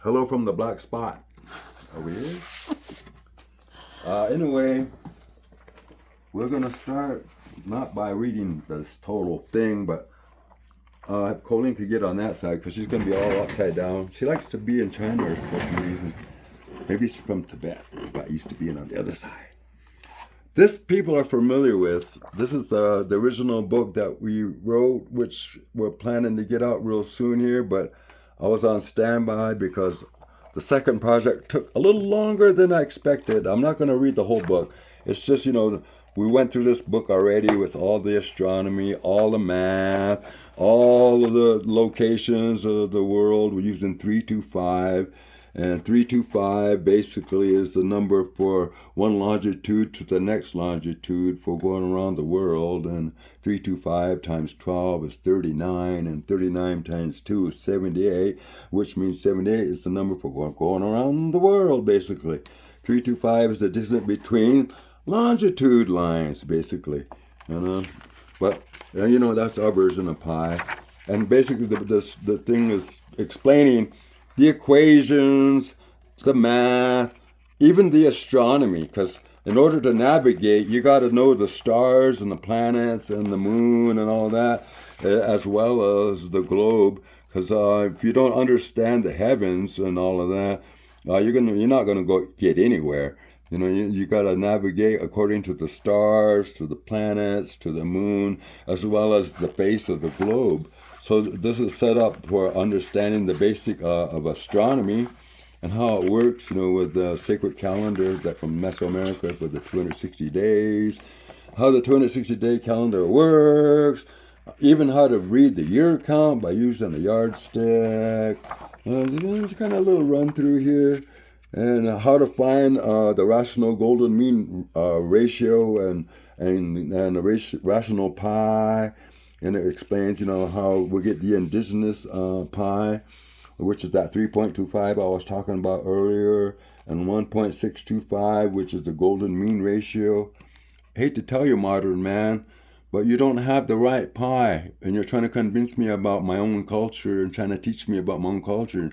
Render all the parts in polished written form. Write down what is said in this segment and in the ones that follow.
Hello from the black spot over here. Anyway, we're going to start not by reading this total thing, but Colleen could get on that side because she's going to be all upside down. She likes to be in China for some reason. Maybe she's from Tibet, but used to being on the other side. This people are familiar with. This is the original book that we wrote, which we're planning to get out real soon here, but I was on standby because the second project took a little longer than I expected. I'm not going to read the whole book. It's just, we went through this book already with all the astronomy, all the math, all of the locations of the world. We're using 325. And 325 basically is the number for one longitude to the next longitude for going around the world. And 325 times 12 is 39, and 39 times 2 is 78, which means 78 is the number for going around the world, basically. 325 is the distance between longitude lines, basically. But, that's our version of pi. And basically the thing is explaining the equations, the math, even the astronomy, because in order to navigate, you got to know the stars and the planets and the moon and all that, as well as the globe. Because if you don't understand the heavens and all of that, you're not gonna go get anywhere. You got to navigate according to the stars, to the planets, to the moon, as well as the face of the globe. So this is set up for understanding the basic of astronomy and how it works, with the sacred calendar that from Mesoamerica with the 260 days, how the 260-day calendar works, even how to read the year count by using a yardstick. There's kind of a little run through here. And how to find the rational golden mean ratio and the rational pi. And it explains, how we get the indigenous pi, which is that 3.25 I was talking about earlier, and 1.625, which is the golden mean ratio. I hate to tell you, modern man, but you don't have the right pi, and you're trying to convince me about my own culture and trying to teach me about my own culture.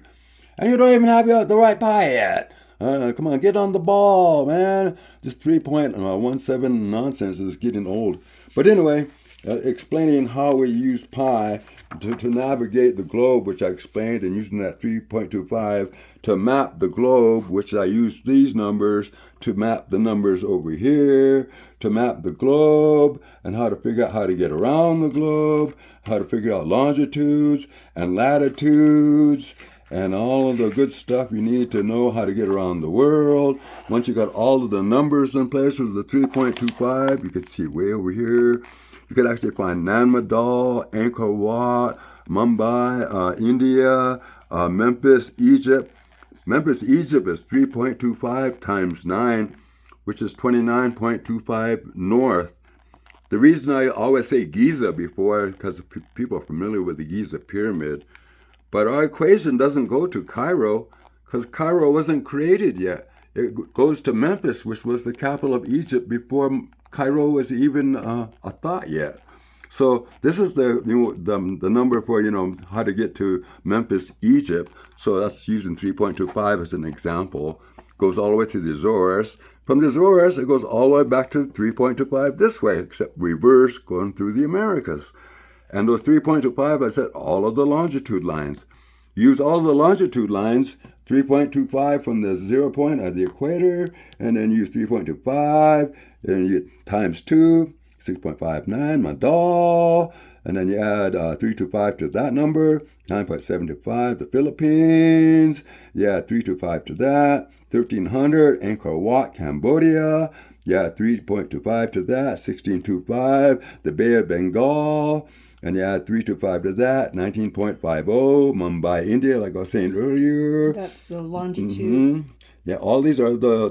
And you don't even have the right pi yet. Come on, get on the ball, man. This 3.17 nonsense is getting old. But anyway, explaining how we use pi to navigate the globe, which I explained, and using that 3.25 to map the globe, which I use these numbers to map the numbers over here, to map the globe, and how to figure out how to get around the globe, how to figure out longitudes and latitudes, and all of the good stuff you need to know how to get around the world. Once you got all of the numbers in place with the 3.25, you can see way over here. You can actually find Nanmadol, Angkor Wat, Mumbai, India, Memphis, Egypt. Memphis, Egypt is 3.25 times 9, which is 29.25 north. The reason I always say Giza before, because people are familiar with the Giza pyramid, but our equation doesn't go to Cairo, because Cairo wasn't created yet. It goes to Memphis, which was the capital of Egypt before Cairo was even a thought yet. So this is the number for how to get to Memphis, Egypt. So that's using 3.25 as an example. Goes all the way to the Azores. From the Azores, it goes all the way back to 3.25 this way, except reverse, going through the Americas. And those 3.25, I said all of the longitude lines. Use all of the longitude lines, 3.25 from the 0 point at the equator, and then use 3.25, and you times 2, 6.59, Madal, and then you add 325 to that number, 9.725, the Philippines, you add 325 to that, 1300, Angkor Wat, Cambodia, you add 3.25 to that, 1625, the Bay of Bengal, and you add 325 to that, 19.50, Mumbai, India, like I was saying earlier. That's the longitude. Mm-hmm. Yeah, all these are the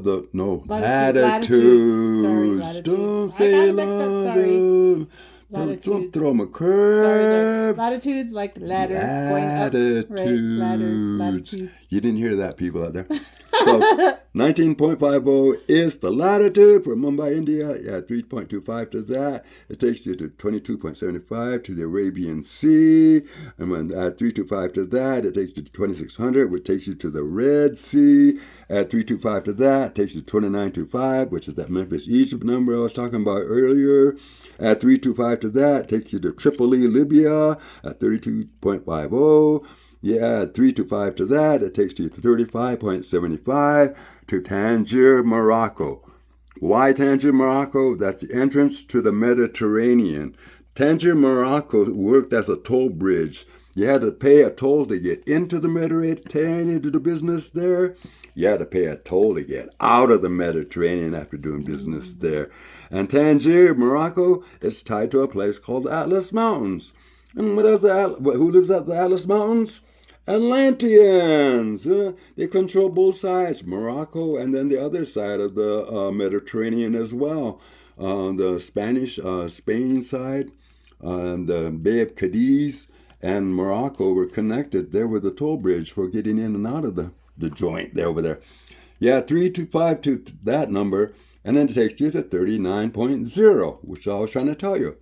latitudes. Sorry, latitudes. Don't say longitude. Don't throw them a curve. Sorry. Latitudes like ladder going up. Right, ladder, latitude. You didn't hear that, people out there. So 19.50 is the latitude for Mumbai, India. Add 3.25 to that. It takes you to 22.75 to the Arabian Sea. And when add 325 to that, it takes you to 2600, which takes you to the Red Sea. Add 325 to that, it takes you to 2925, which is that Memphis, Egypt number I was talking about earlier. Add 325 to that, it takes you to Tripoli, Libya at 32.50. You add 325 to that, it takes you to 35.75 to Tangier, Morocco. Why Tangier, Morocco? That's the entrance to the Mediterranean. Tangier, Morocco worked as a toll bridge. You had to pay a toll to get into the Mediterranean to do business there. You had to pay a toll to get out of the Mediterranean after doing business there. And Tangier, Morocco, is tied to a place called the Atlas Mountains. And who lives at the Atlas Mountains? Atlanteans. They control both sides, Morocco and then the other side of the Mediterranean as well. The Spain side, the Bay of Cadiz and Morocco were connected there with a toll bridge for getting in and out of the joint there over there. Yeah, 325 to that number, and then it takes you to 39.0, which I was trying to tell you.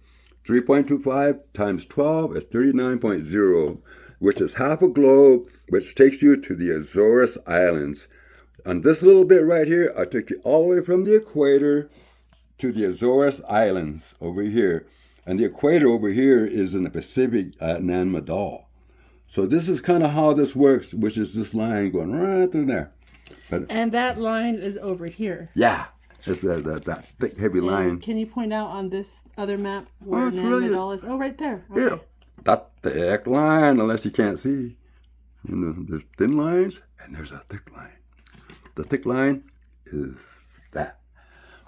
3.25 times 12 is 39.0, which is half a globe, which takes you to the Azores Islands. On this little bit right here, I took you all the way from the equator to the Azores Islands over here. And the equator over here is in the Pacific at Nanmadol. So this is kind of how this works, which is this line going right through there. And that line is over here. Yeah, it's that thick, heavy line. Can you point out on this other map where Nanmadol is? Oh, right there. Okay. Yeah, that thick line, unless you can't see. You know, there's thin lines and there's a thick line. The thick line is that.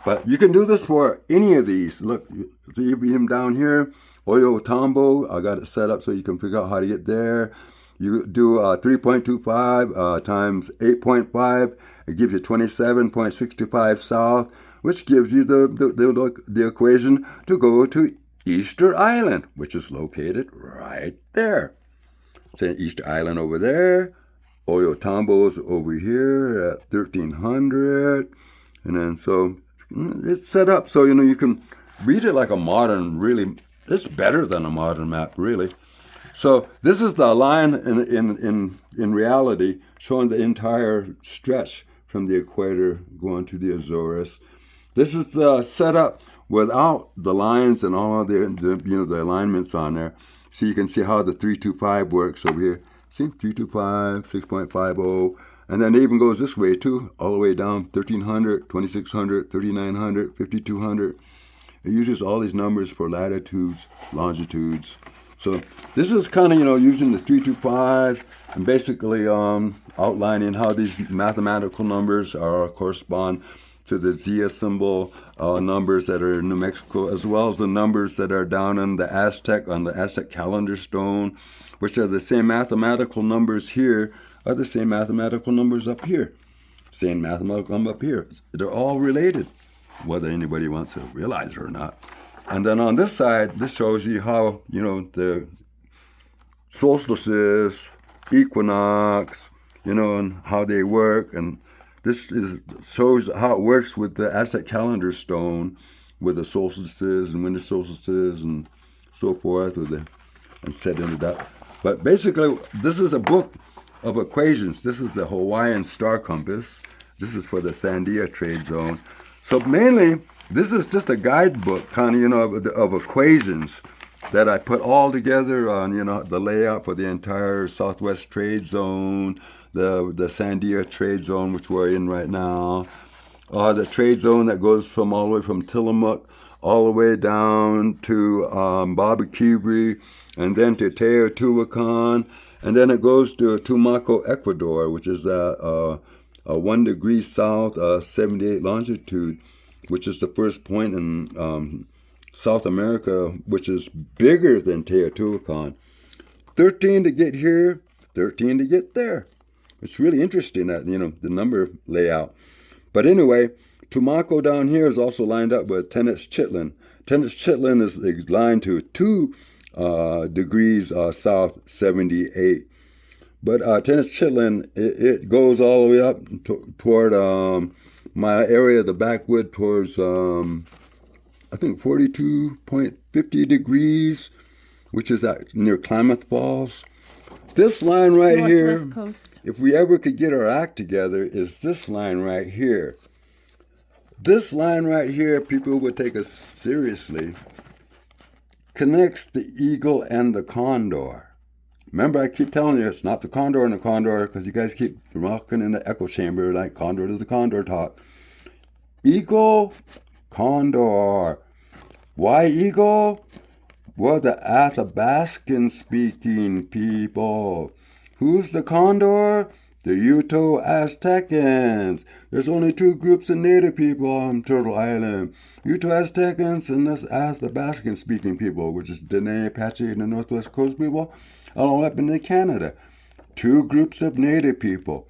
But you can do this for any of these. Look, see him down here, Oyo Tambo. I got it set up so you can figure out how to get there. You do 3.25 times 8.5. It gives you 27.625 south, which gives you the equation to go to Easter Island, which is located right there. Say Easter Island over there. Oyo Tambo's over here at 1300. And then so it's set up so, you can read it like a modern, really, it's better than a modern map, really. So this is the line in reality showing the entire stretch from the equator going to the Azores. This is the setup without the lines and all the alignments on there. So you can see how the 325 works over here. See, 325, 6.50. And then it even goes this way too, all the way down 1300, 2600, 3900, 5200. It uses all these numbers for latitudes, longitudes. So this is kind of, using the 325 and basically outlining how these mathematical numbers correspond to the Zia symbol numbers that are in New Mexico, as well as the numbers that are down on the Aztec calendar stone, which are the same mathematical numbers here, are the same mathematical numbers up here. Same mathematical number up here. They're all related, whether anybody wants to realize it or not. And then on this side, this shows you how, the solstices, equinox, and how they work. And this shows how it works with the Aztec calendar stone, with the solstices and winter solstices and so forth, and setting it up. But basically, this is a book of equations. This is the Hawaiian star compass. This is for the Sandia trade zone. So mainly, this is just a guidebook, kind of equations that I put all together on, the layout for the entire Southwest trade zone, the Sandia trade zone, which we're in right now, the trade zone that goes all the way from Tillamook all the way down to Babakibri, and then to Teotihuacan, and then it goes to Tumaco, Ecuador, which is 1 degree south, 78 longitude, which is the first point in South America, which is bigger than Teotihuacan. 13 to get here, 13 to get there. It's really interesting that, the number layout. But anyway, Tumaco down here is also lined up with Tenochtitlan. Tenochtitlan is aligned to 2 degrees south, 78. But Tenochtitlan, it goes all the way up toward my area, the backwood, towards I think 42.50 degrees, which is near Klamath Falls. This line right here, Coast. if we ever could get our act together, is this line right here. This line right here, people would take us seriously, connects the eagle and the condor. Remember, I keep telling you, it's not the condor and the condor, because you guys keep rocking in the echo chamber like condor to the condor talk. Eagle, condor. Why eagle? Well, the Athabascan-speaking people. Who's the condor? The Uto-Aztecans. There's only two groups of native people on Turtle Island. Uto-Aztecans and this Athabascan-speaking people, which is Diné, Apache, and the Northwest Coast people, all up into Canada. Two groups of native people.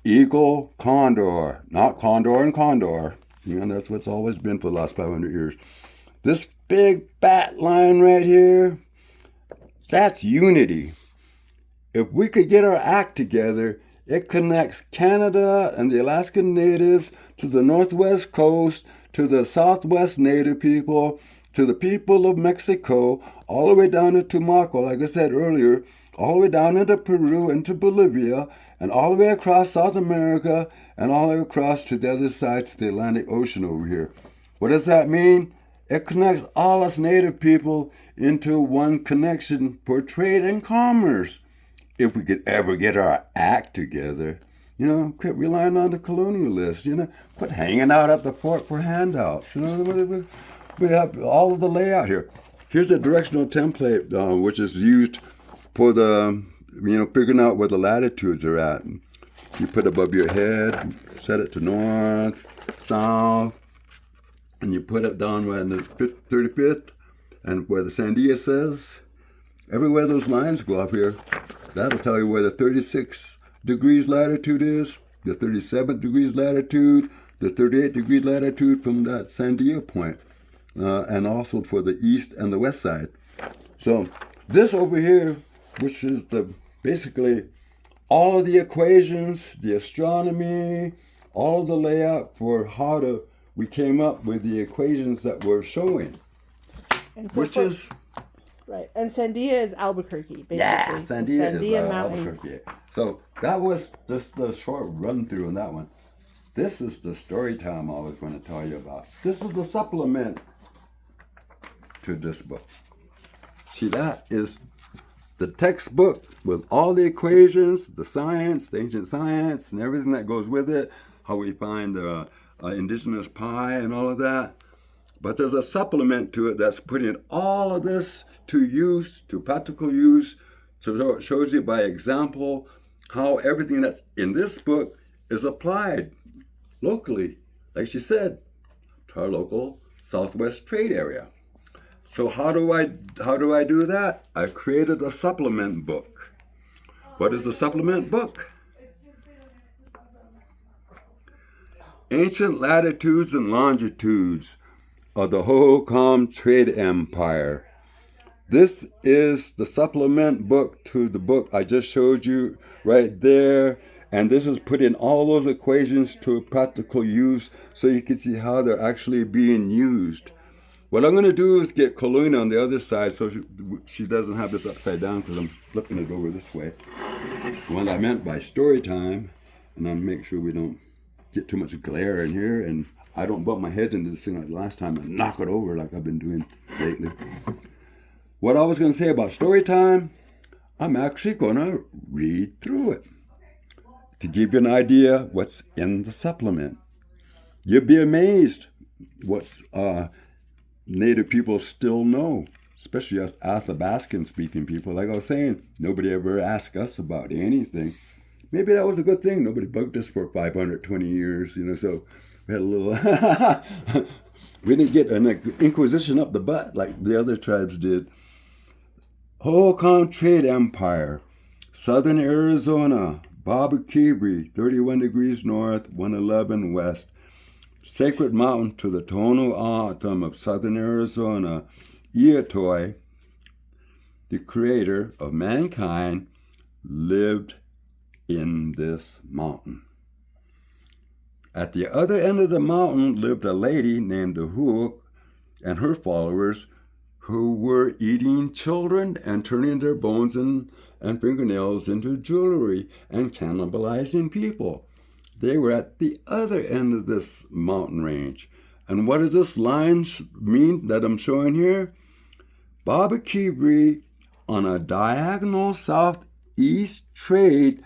Eagle, condor. Not condor and condor. You know, that's what's always been for the last 500 years. This big bat line right here, that's unity. If we could get our act together, it connects Canada and the Alaskan natives to the Northwest Coast, to the Southwest native people, to the people of Mexico, all the way down to Tumaco, like I said earlier, all the way down into Peru, into Bolivia, and all the way across South America, and all the way across to the other side, to the Atlantic Ocean over here. What does that mean? It connects all us native people into one connection for trade and commerce. If we could ever get our act together, you know, quit relying on the colonialists, you know, quit hanging out at the fort for handouts. You know, we have all of the layout here. Here's a directional template, which is used for the, you know, figuring out where the latitudes are at. You put above your head, set it to north, south, and you put it down right in the 35th, and where the Sandia says, everywhere those lines go up here, that'll tell you where the 36 degrees latitude is, the 37 degrees latitude, the 38 degree latitude from that Sandia point, and also for the east and the west side. So this over here, which is basically all of the equations, the astronomy, all of the layout for how we came up with the equations that we're showing, And so which is... Right, and Sandia is Albuquerque, basically. Yeah, Sandia is Mountains. Albuquerque. So that was just the short run through on that one. This is the story time I was going to tell you about. This is the supplement to this book. See, that is the textbook with all the equations, the science, the ancient science, and everything that goes with it, how we find indigenous pie and all of that. But there's a supplement to it that's putting all of this to use, to practical use. So it shows you by example how everything that's in this book is applied locally, like she said, to our local Southwest trade area. So how do I do that? I created a supplement book. What is a supplement book? Ancient latitudes and longitudes of the Hohokam Trade Empire. This is the supplement book to the book I just showed you right there. And this is putting all those equations to practical use so you can see how they're actually being used. What I'm going to do is get Colleen on the other side so she doesn't have this upside down because I'm flipping it over this way. What I meant by story time, and I'll make sure we don't get too much glare in here and I don't bump my head into this thing like last time and knock it over like I've been doing lately. What I was going to say about story time, I'm actually going to read through it to give you an idea what's in the supplement. You'd be amazed what's Native people still know, especially us Athabascan speaking people. Like I was saying, nobody ever asked us about anything. Maybe that was a good thing. Nobody bugged us for 520 years, you know, so we had a little, we didn't get an inquisition up the butt like the other tribes did. Hohokam Trade Empire, Southern Arizona, Babakibri, 31 degrees north, 111 west. Sacred mountain to the Tohono O'odham of Southern Arizona. Eotoi, the creator of mankind, lived in this mountain. At the other end of the mountain lived a lady named thru and her followers who were eating children and turning their bones and fingernails into jewelry and cannibalizing people. They were at the other end of this mountain range. And what does this line mean that I'm showing here? Baba Kibri on a diagonal southeast trade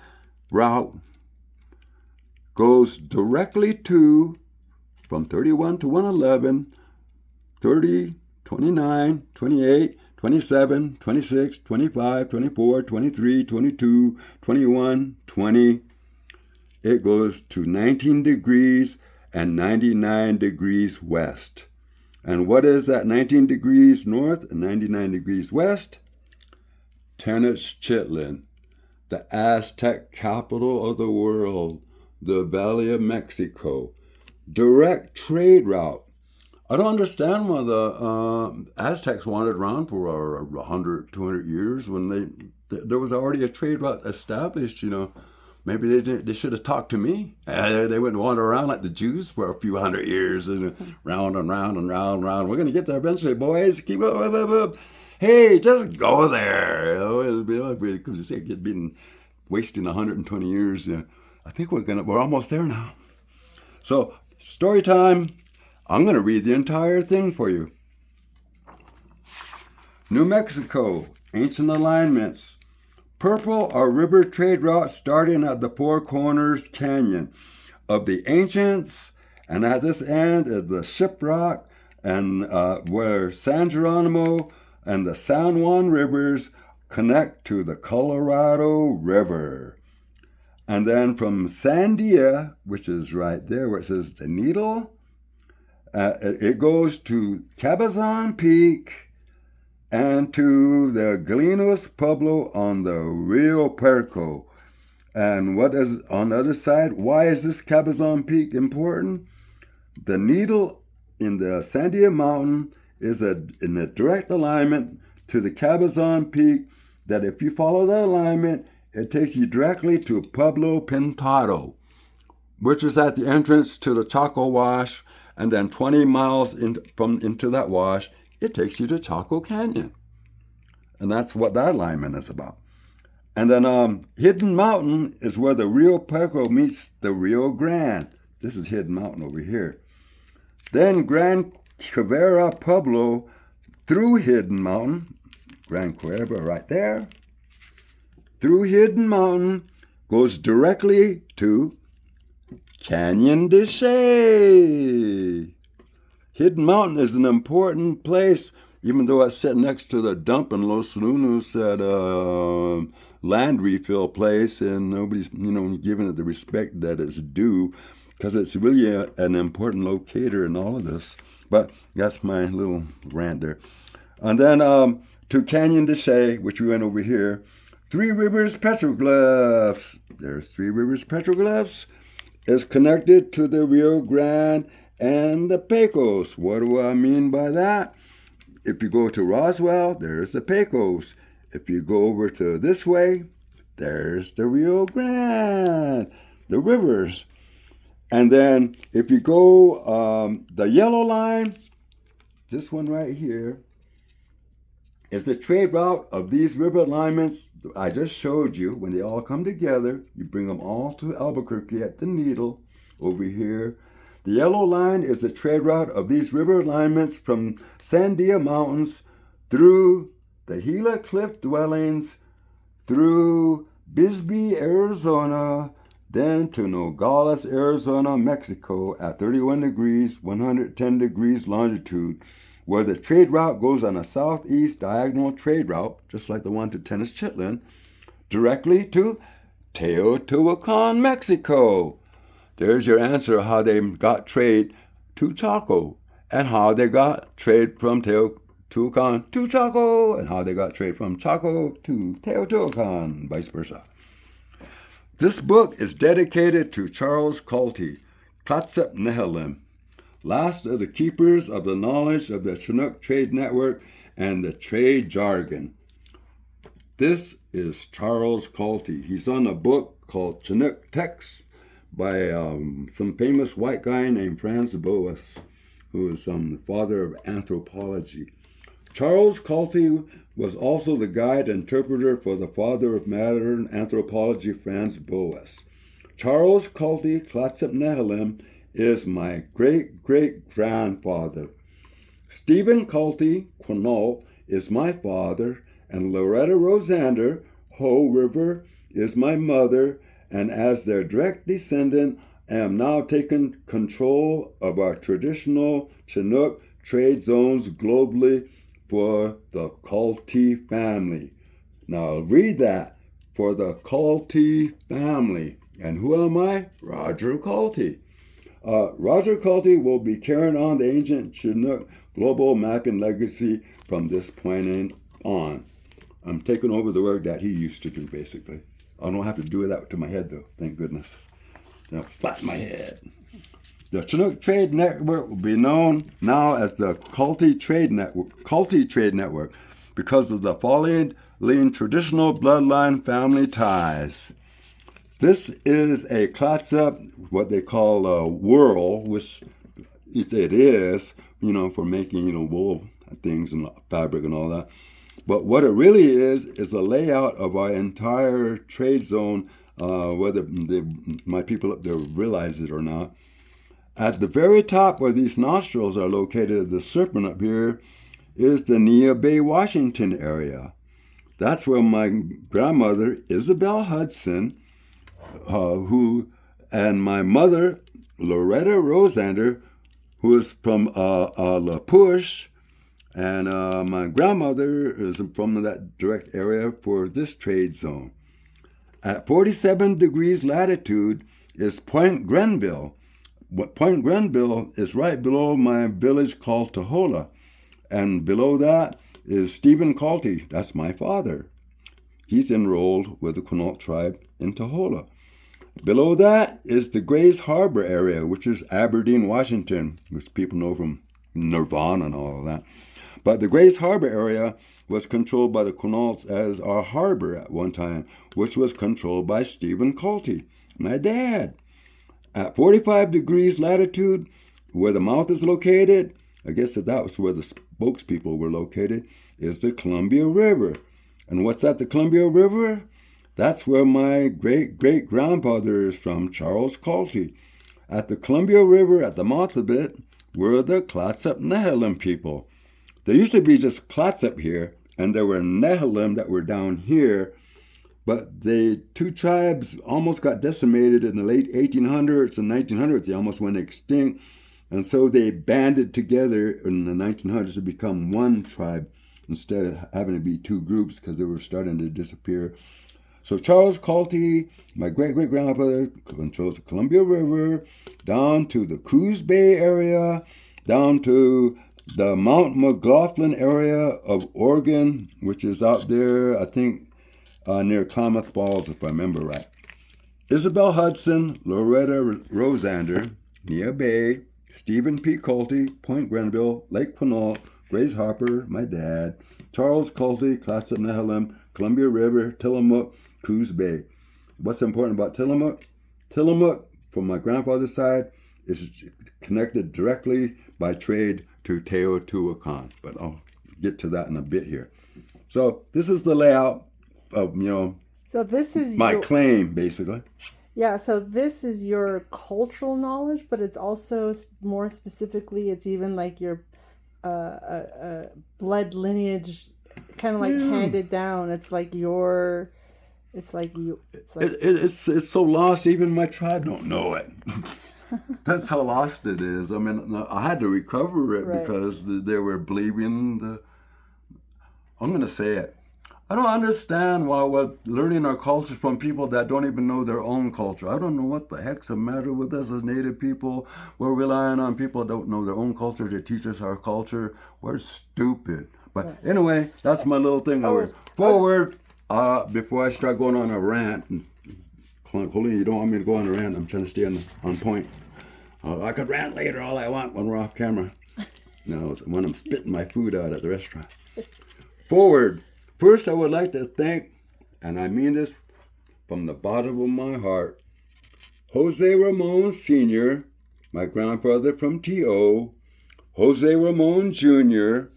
route goes directly to, from 31 to 111, 30, 29, 28, 27, 26, 25, 24, 23, 22, 21, 20. It goes to 19 degrees and 99 degrees west. And what is that 19 degrees north and 99 degrees west? Tenochtitlan, the Aztec capital of the world, the Valley of Mexico. Direct trade route. I don't understand why the Aztecs wandered around for 100, 200 years when there was already a trade route established, Maybe they should have talked to me. They wouldn't wander around like the Jews for a few hundred years and round and round and round and round. We're going to get there eventually, boys. Keep going. Hey, just go there. Because you've been wasting 120 years. I think we're almost there now. So, story time. I'm going to read the entire thing for you. New Mexico, ancient alignments. Purple are river trade routes starting at the Four Corners Canyon of the ancients, and at this end is the Shiprock, and where San Geronimo and the San Juan rivers connect to the Colorado River. And then from Sandia, which is right there where it says the needle, it goes to Cabazon Peak and to the Galinos Pueblo on the Rio Puerco. And what is on the other side? Why is this Cabazon Peak important? The needle in the Sandia Mountain is in a direct alignment to the Cabazon Peak, that if you follow that alignment, it takes you directly to Pueblo Pintado, which is at the entrance to the Chaco Wash, and then 20 miles into that wash, it takes you to Chaco Canyon. And that's what that alignment is about. And then Hidden Mountain is where the Rio Puerco meets the Rio Grande. This is Hidden Mountain over here. Then Gran Cuevera Pueblo through Hidden Mountain, Gran Cuevera right there, through Hidden Mountain goes directly to Canyon de Chelly. Hidden Mountain is an important place, even though it's set next to the dump in Los Lunos at land refill place, and nobody's giving it the respect that it's due, because it's really an important locator in all of this. But that's my little rant there. And then to Canyon de Chelly, which we went over here. Three Rivers Petroglyphs. There's Three Rivers Petroglyphs. Is connected to the Rio Grande and the Pecos. What do I mean by that? If you go to Roswell, there's the Pecos. If you go over to this way, there's the Rio Grande, the rivers. And then if you go the yellow line, this one right here, is the trade route of these river alignments I just showed you. When they all come together, you bring them all to Albuquerque at the needle over here. The yellow line is the trade route of these river alignments from Sandia Mountains through the Gila Cliff Dwellings, through Bisbee, Arizona, then to Nogales, Arizona, Mexico at 31 degrees, 110 degrees longitude, where the trade route goes on a southeast diagonal trade route, just like the one to Tenochtitlan, directly to Teotihuacan, Mexico. There's your answer how they got trade to Chaco, and how they got trade from Teotihuacan to Chaco, and how they got trade from Chaco to Teotihuacan, vice versa. This book is dedicated to Charles Cultee, Clatsep Nehilim, last of the keepers of the knowledge of the Chinook trade network and the trade jargon. This is Charles Cultee. He's on a book called Chinook Texts by some famous white guy named Franz Boas, who is the father of anthropology. Charles Cultee was also the guide interpreter for the father of modern anthropology, Franz Boas. Charles Cultee Clatsop Nehilim is my great-great-grandfather. Stephen Cultee Quinault is my father, and Loretta Rosander Ho River is my mother, and as their direct descendant, I am now taking control of our traditional Chinook trade zones globally for the Cultee family. Now read that, for the Cultee family. And who am I? Roger Cultee. Roger Cultee will be carrying on the ancient Chinook global mapping legacy from this point on. I'm taking over the work that he used to do, basically. I don't have to do that to my head, though, thank goodness. Now, flatten my head. The Chinook Trade Network will be known now as the Cultee Trade Network, because of the following traditional bloodline family ties. This is a Clatsop, what they call a whirl, which it is, for making, wool things and fabric and all that. But what it really is a layout of our entire trade zone, whether my people up there realize it or not. At the very top where these nostrils are located, the serpent up here, is the Nia Bay, Washington area. That's where my grandmother, Isabel Hudson, and my mother, Loretta Rosander, who is from La Push, and my grandmother is from that direct area for this trade zone. At 47 degrees latitude is Point Grenville. Point Grenville is right below my village called Tahola. And below that is Stephen Cultee. That's my father. He's enrolled with the Quinault tribe in Tahola. Below that is the Grays Harbor area, which is Aberdeen, Washington, which people know from Nirvana and all of that. But the Grays Harbor area was controlled by the Quinaults as our harbor at one time, which was controlled by Stephen Cultee, my dad. At 45 degrees latitude, where the mouth is located, I guess that was where the spokespeople were located, is the Columbia River. And what's at the Columbia River? That's where my great-great-grandfather is from, Charles Cultee. At the Columbia River, at the mouth of it, were the Clatsop Nehilim people. There used to be just Clatsop here, and there were Nehilim that were down here, but the two tribes almost got decimated in the late 1800s and 1900s. They almost went extinct, and so they banded together in the 1900s to become one tribe instead of having to be two groups because they were starting to disappear. So Charles Cultee, my great-great-grandfather, controls the Columbia River, down to the Coos Bay area, down to the Mount McLaughlin area of Oregon, which is out there, I think, near Klamath Falls, if I remember right. Isabel Hudson, Loretta Rosander, Nia Bay, Stephen P. Cultee, Point Grenville, Lake Quinault, Grays Harbor, my dad, Charles Cultee, Clatsop Nehilim, Columbia River, Tillamook, Coos Bay. What's important about Tillamook? Tillamook, from my grandfather's side, is connected directly by trade to Teotihuacan, but I'll get to that in a bit here. So this is the layout of, so this is my claim, basically. Yeah, so this is your cultural knowledge, but it's also more specifically, it's even like your blood lineage, kind of like handed down. It's like your, it's like it's so lost. Even my tribe don't know it. That's how lost it is. I mean, I had to recover it because they were believing I'm going to say it. I don't understand why we're learning our culture from people that don't even know their own culture. I don't know what the heck's the matter with us as Native people. We're relying on people that don't know their own culture to teach us our culture. We're stupid. But anyway, that's my little thing. Forward, before I start going on a rant. Colleen, you don't want me to go on a rant. I'm trying to stay on point. I could rant later all I want when we're off camera. When I'm spitting my food out at the restaurant. Forward. First, I would like to thank, and I mean this from the bottom of my heart, Jose Ramon Sr., my grandfather from T.O., Jose Ramon Jr.,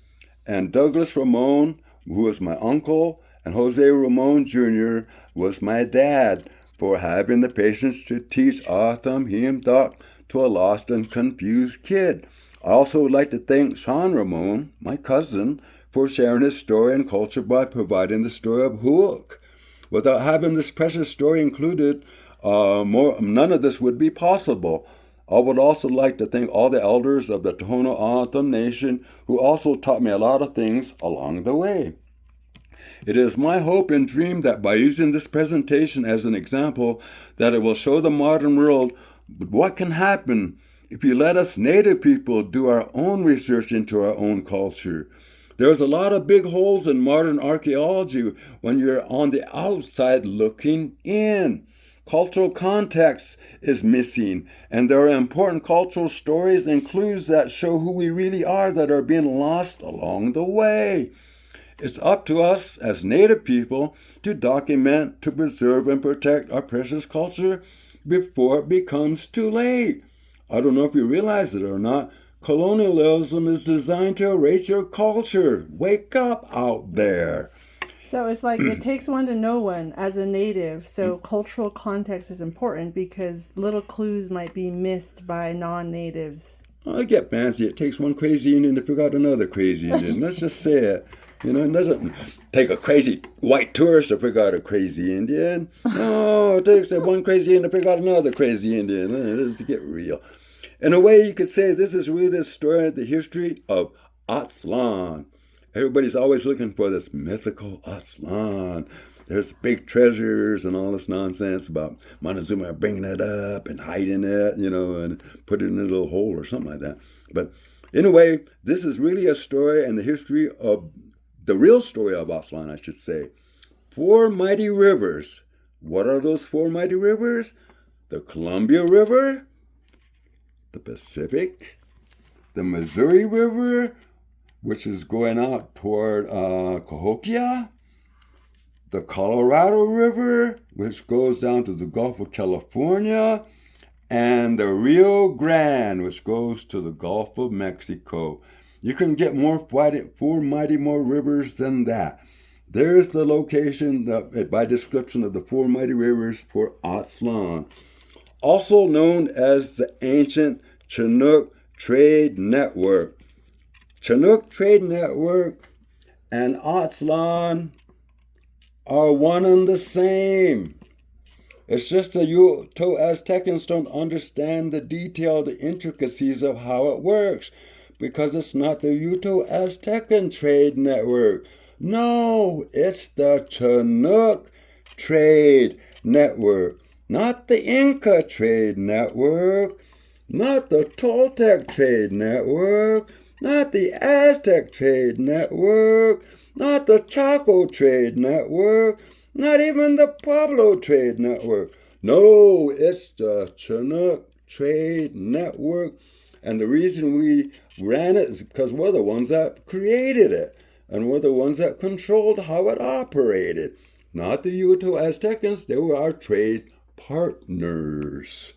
and Douglas Ramon, who was my uncle, and Jose Ramon Jr. was my dad, for having the patience to teach Atham Him Thought to a lost and confused kid. I also would like to thank Sean Ramon, my cousin, for sharing his story and culture by providing the story of Hook. Without having this precious story included, none of this would be possible. I would also like to thank all the elders of the Tohono O'odham Nation who also taught me a lot of things along the way. It is my hope and dream that by using this presentation as an example, that it will show the modern world what can happen if you let us Native people do our own research into our own culture. There's a lot of big holes in modern archaeology when you're on the outside looking in. Cultural context is missing, and there are important cultural stories and clues that show who we really are that are being lost along the way. It's up to us as Native people to document, to preserve, and protect our precious culture before it becomes too late. I don't know if you realize it or not. Colonialism is designed to erase your culture. Wake up out there. So it's like it takes one to know one as a native. So cultural context is important because little clues might be missed by non-natives. I get fancy. It takes one crazy Indian to figure out another crazy Indian. Let's just say it. You know, it doesn't take a crazy white tourist to figure out a crazy Indian. No, it takes one crazy Indian to figure out another crazy Indian. Let's get real. In a way, you could say this is really the story of the history of Aztlan. Everybody's always looking for this mythical Aztlan. There's big treasures and all this nonsense about Montezuma bringing it up and hiding it, you know, and put it in a little hole or something like that. But in a way, this is really a story and the history of the real story of Aztlan, I should say. 4 mighty rivers. What are those 4 mighty rivers? The Columbia River, the Pacific, the Missouri River, which is going out toward Cahokia, the Colorado River, which goes down to the Gulf of California, and the Rio Grande, which goes to the Gulf of Mexico. You can get 4 mighty more rivers than that. There's the location by description of the 4 mighty rivers for Aztlan, also known as the ancient Chinook Trade Network. Chinook Trade Network and Aztlan are one and the same. It's just the Ute-Aztecans don't understand the detailed intricacies of how it works because it's not the Ute-Aztecan Trade Network. No, it's the Chinook Trade Network, not the Inca Trade Network, not the Toltec Trade Network, not the Aztec Trade Network, not the Chaco Trade Network, not even the Pueblo Trade Network. No, it's the Chinook Trade Network. And the reason we ran it is because we're the ones that created it. And we're the ones that controlled how it operated. Not the Ute-Aztecans, they were our trade partners.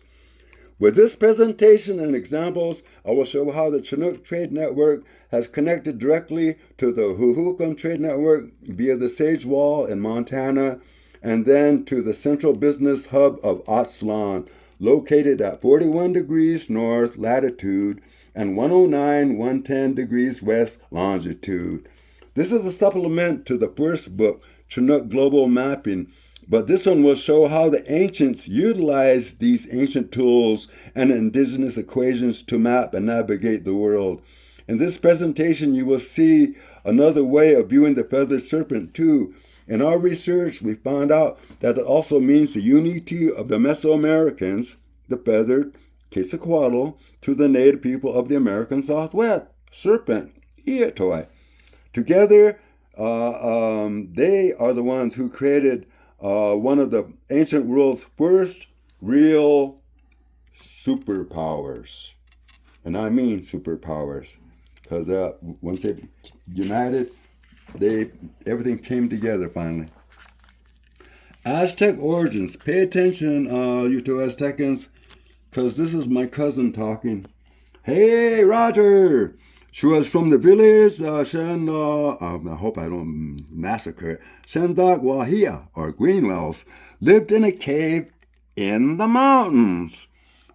With this presentation and examples, I will show how the Chinook Trade Network has connected directly to the Hohokam Trade Network via the Sage Wall in Montana, and then to the central business hub of Aztlan, located at 41 degrees north latitude and 110 degrees west longitude. This is a supplement to the first book, Chinook Global Mapping, but this one will show how the ancients utilized these ancient tools and indigenous equations to map and navigate the world. In this presentation, you will see another way of viewing the feathered serpent too. In our research, we found out that it also means the unity of the Mesoamericans, the feathered Quetzalcoatl, to the native people of the American Southwest, serpent, Iatoi. Together, they are the ones who created one of the ancient world's first real superpowers. And I mean superpowers, because once they united, everything came together finally. Aztec origins. Pay attention, you two Aztecans, because this is my cousin talking. Hey, Roger! She was from the village, I hope I don't massacre it, Shandagwahia, or Greenwells, lived in a cave in the mountains.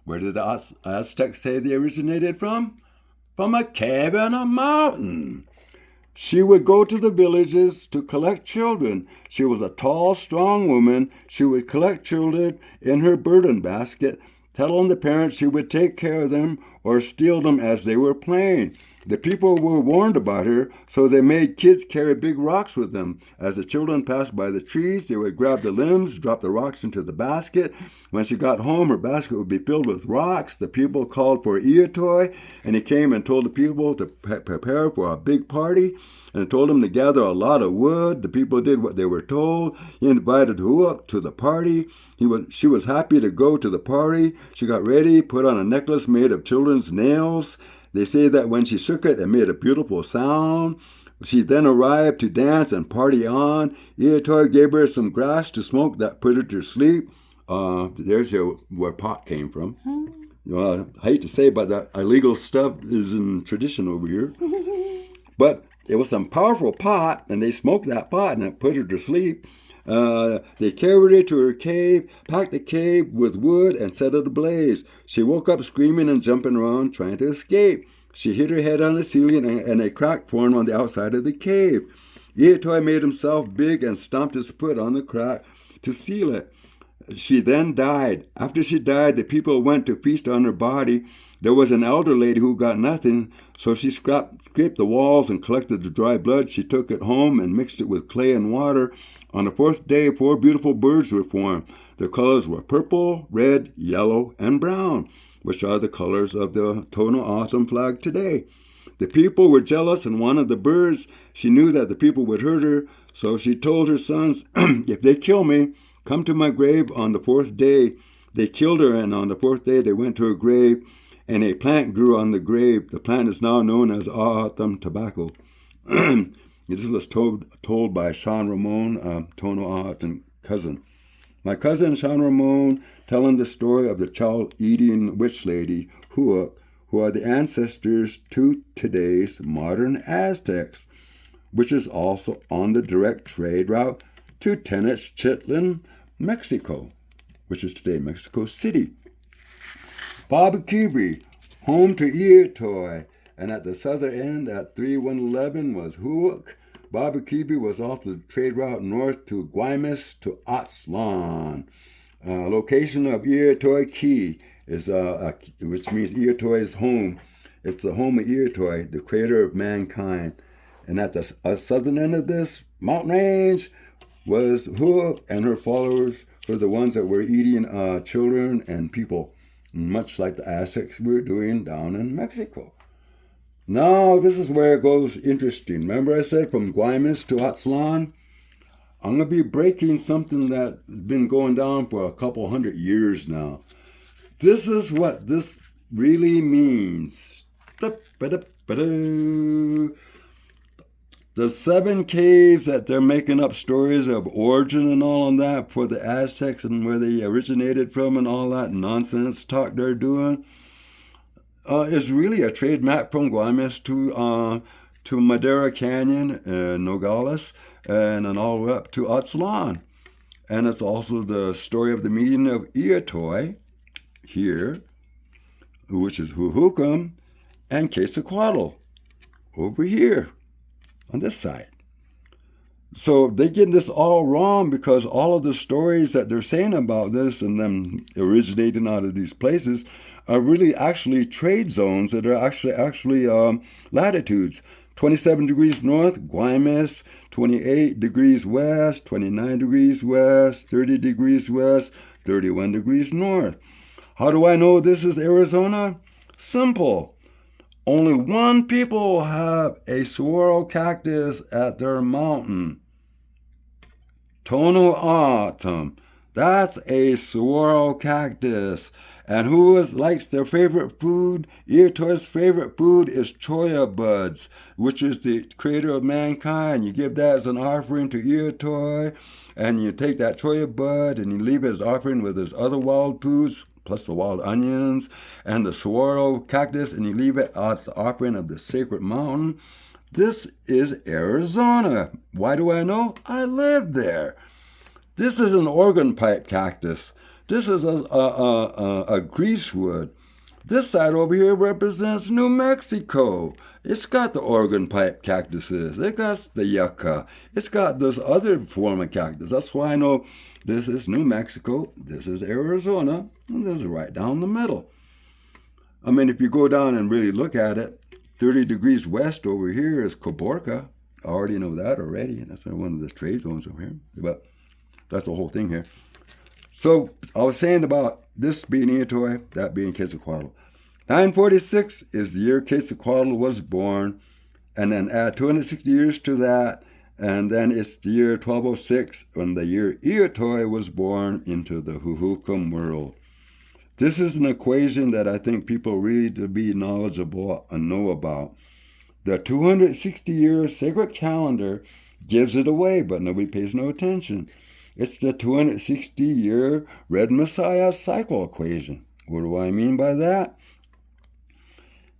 Where did the Aztecs say they originated from? From a cave in a mountain. She would go to the villages to collect children. She was a tall, strong woman. She would collect children in her burden basket, telling the parents she would take care of them or steal them as they were playing. The people were warned about her, so they made kids carry big rocks with them. As the children passed by the trees, they would grab the limbs, drop the rocks into the basket. When she got home, her basket would be filled with rocks. The people called for Iatoi, and he came and told the people to prepare for a big party, and told them to gather a lot of wood. The people did what they were told. He invited Huuk to the party. She was happy to go to the party. She got ready, put on a necklace made of children's nails. They say that when she shook it, it made a beautiful sound. She then arrived to dance and party on. Iatoi gave her some grass to smoke that put her to sleep. There's where pot came from. I hate to say, but that illegal stuff is in tradition over here. But it was some powerful pot, and they smoked that pot, and it put her to sleep. They carried her to her cave, packed the cave with wood, and set it ablaze. She woke up screaming and jumping around, trying to escape. She hit her head on the ceiling, and a crack formed on the outside of the cave. Iatoi made himself big and stomped his foot on the crack to seal it. She then died. After she died, the people went to feast on her body. There was an elder lady who got nothing, so she scraped the walls and collected the dry blood. She took it home and mixed it with clay and water. On the fourth day, 4 beautiful birds were formed. Their colors were purple, red, yellow, and brown, which are the colors of the Tono Autumn flag today. The people were jealous and wanted the birds. She knew that the people would hurt her, so she told her sons, if they kill me, come to my grave on the 4th day. They killed her, and on the 4th day they went to her grave, and a plant grew on the grave. The plant is now known as Autumn tobacco. This was told by Sean Ramon, Tono Autumn cousin. My cousin Sean Ramon telling the story of the child-eating witch lady, Huuk, who are the ancestors to today's modern Aztecs, which is also on the direct trade route to Tenochtitlan, Mexico, which is today Mexico City. Babakibi, home to Iatoi, and at the southern end at 3111 was Huuk. Babakibi was off the trade route north to Guaymas to Aztlan. Location of Iatoi Key is which means Iatoi's home. It's the home of Iatoi, the creator of mankind. And at the southern end of this mountain range was Huuk, and her followers were the ones that were eating children and people, much like the Aztecs were doing down in Mexico. Now, this is where it goes interesting. Remember I said from Guaymas to Aztlan? I'm going to be breaking something that's been going down for a couple hundred years now. This is what this really means. The 7 caves that they're making up stories of origin and all of that for the Aztecs and where they originated from and all that nonsense talk they're doing is really a trade map from Guaymas to Madera Canyon and Nogales and then all the way up to Aztlan. And it's also the story of the meeting of Iatoi here, which is Huhukum, and Quetzalcoatl over here on this side. So they get this all wrong because all of the stories that they're saying about this and them originating out of these places are really actually trade zones that are actually latitudes. 27 degrees north, Guaymas, 28 degrees west, 29 degrees west, 30 degrees west, 31 degrees north. How do I know this is Arizona? Simple. Only one people have a saguaro cactus at their mountain. Tono Autumn. That's a saguaro cactus. And who likes their favorite food? Eotoi's favorite food is cholla buds, which is the creator of mankind. You give that as an offering to Eotoi, and you take that cholla bud and you leave it as offering with his other wild foods, plus the wild onions and the saguaro cactus, and you leave it at the offering of the sacred mountain. This is Arizona. Why do I know? I live there. This is an organ pipe cactus. This is a greasewood. This side over here represents New Mexico. It's got the organ pipe cactuses. It got the yucca. It's got this other form of cactus. That's why I know this is New Mexico, this is Arizona, and this is right down the middle. I mean, if you go down and really look at it, 30 degrees west over here is Caborca. I already know that already. That's one of the trade zones over here. But that's the whole thing here. So I was saying about this being Eotoi, that being Quetzalcoatl. 946 is the year Quetzalcoatl was born, and then add 260 years to that, and then it's the year 1206 when the year Eotoi was born into the Huhukum world. This is an equation that I think people really need to be knowledgeable and know about. The 260-year sacred calendar gives it away, but nobody pays no attention. It's the 260-year Red Messiah cycle equation. What do I mean by that?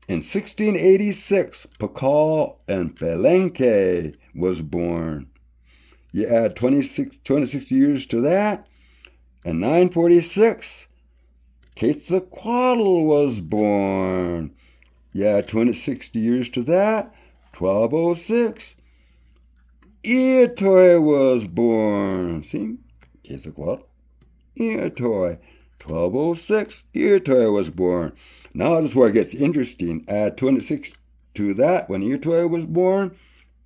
In 1686, Pakal and Palenque was born. You add 260 years to that, and 946, Quetzalcoatl was born. You add 260 years to that, 1206, Eotoi was born. See? Quetzalcoatl, Eotoi. 1206, Eotoi was born. Now this is where it gets interesting. Add 206 to that when Eotoi was born,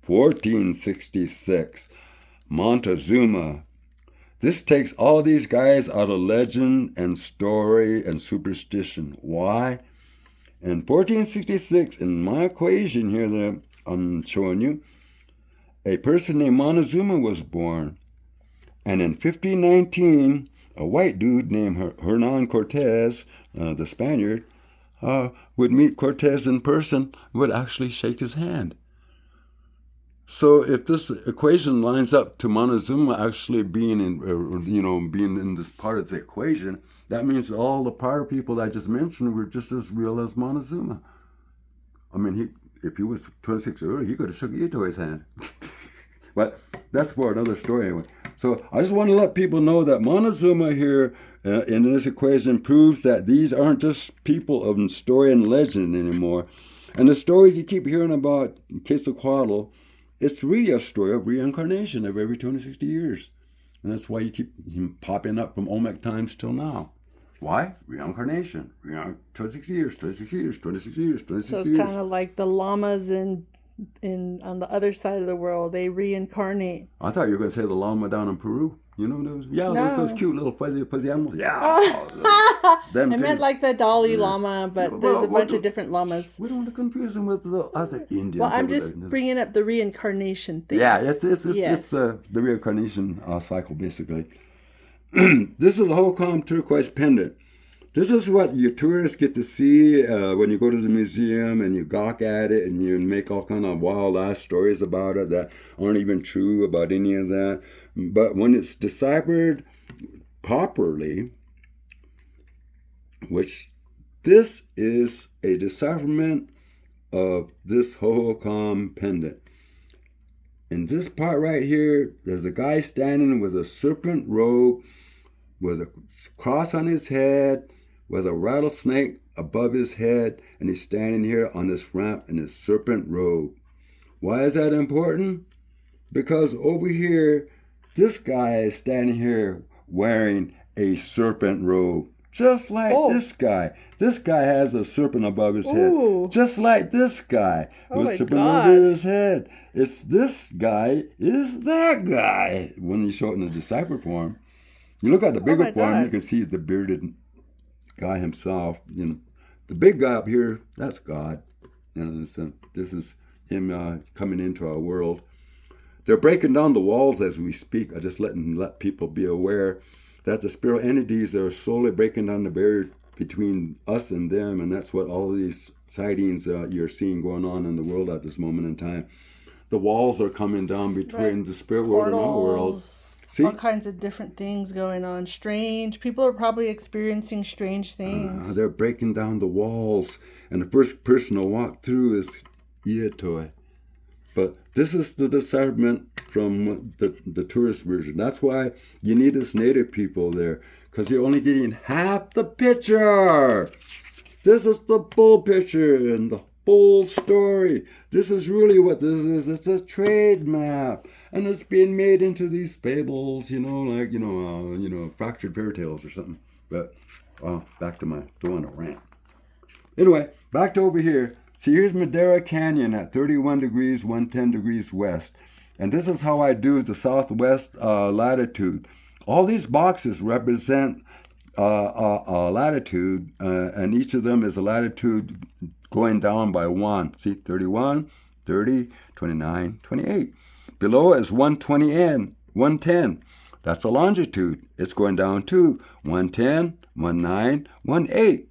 1466, Montezuma. This takes all of these guys out of legend and story and superstition. Why? In 1466, in my equation here that I'm showing you, a person named Montezuma was born. And in 1519, a white dude named Hernan Cortez, the Spaniard, would meet Cortez in person, would actually shake his hand. So if this equation lines up to Montezuma actually being in this part of the equation, that means all the prior people that I just mentioned were just as real as Montezuma. I mean, if he was 26 early, he could have shook Eotoi's hand. But that's for another story anyway. So I just want to let people know that Montezuma here in this equation proves that these aren't just people of story and legend anymore. And the stories you keep hearing about Quetzalcoatl, it's really a story of reincarnation of every 260 years. And that's why you keep him popping up from Olmec times till now. Why? Reincarnation. 26 years, 26 years, 26 years, 26 So it's years. kind of like the llamas in on the other side of the world. They reincarnate. I thought you were going to say the llama down in Peru. You know those? Yeah, No. those cute little fuzzy animals. Yeah. Oh. Them I too. meant like the Dalai Lama, but Well, there's a well, bunch of different llamas. We don't want to confuse them with the other Indians. Well, I'm over just there. bringing up the reincarnation thing. Yeah, it's the reincarnation cycle, basically. This is the Holcomb turquoise pendant. This is what your tourists get to see when you go to the museum and you gawk at it and you make all kind of wild-ass stories about it that aren't even true about any of that. But when it's deciphered properly, which this is a decipherment of this Hohokam pendant. In this part right here, there's a guy standing with a serpent robe, with a cross on his head, with a rattlesnake above his head, and he's standing here on this ramp in his serpent robe. Why is that important? Because over here, this guy is standing here wearing a serpent robe, just like this guy. This guy has a serpent above his head, just like this guy with a serpent over his head. It's this guy is that guy when you show it in the decipher form. You look at the bigger form, you can see the bearded guy himself. You know, the big guy up here, that's God. And this is him coming into our world. They're breaking down the walls as we speak. I just let people be aware that the spiritual entities are slowly breaking down the barrier between us and them, and that's what all of these sightings you're seeing going on in the world at this moment in time. The walls are coming down between the spirit world and our world. See? All kinds of different things going on. Strange. People are probably experiencing strange things. They're breaking down the walls, and the first person to walk through is Iatoi. But this is the discernment from the tourist version. That's why you need us native people there, because you're only getting half the picture. This is the full picture and the full story. This is really what this is. It's a trade map, and it's being made into these fables, like fractured fairy tales or something. But back to don't want to rant. Anyway, back to over here. See, here's Madera Canyon at 31 degrees, 110 degrees west. And this is how I do the southwest latitude. All these boxes represent latitude, and each of them is a latitude going down by 1. See, 31, 30, 29, 28. Below is 110. That's a longitude. It's going down to 110, 19, 18.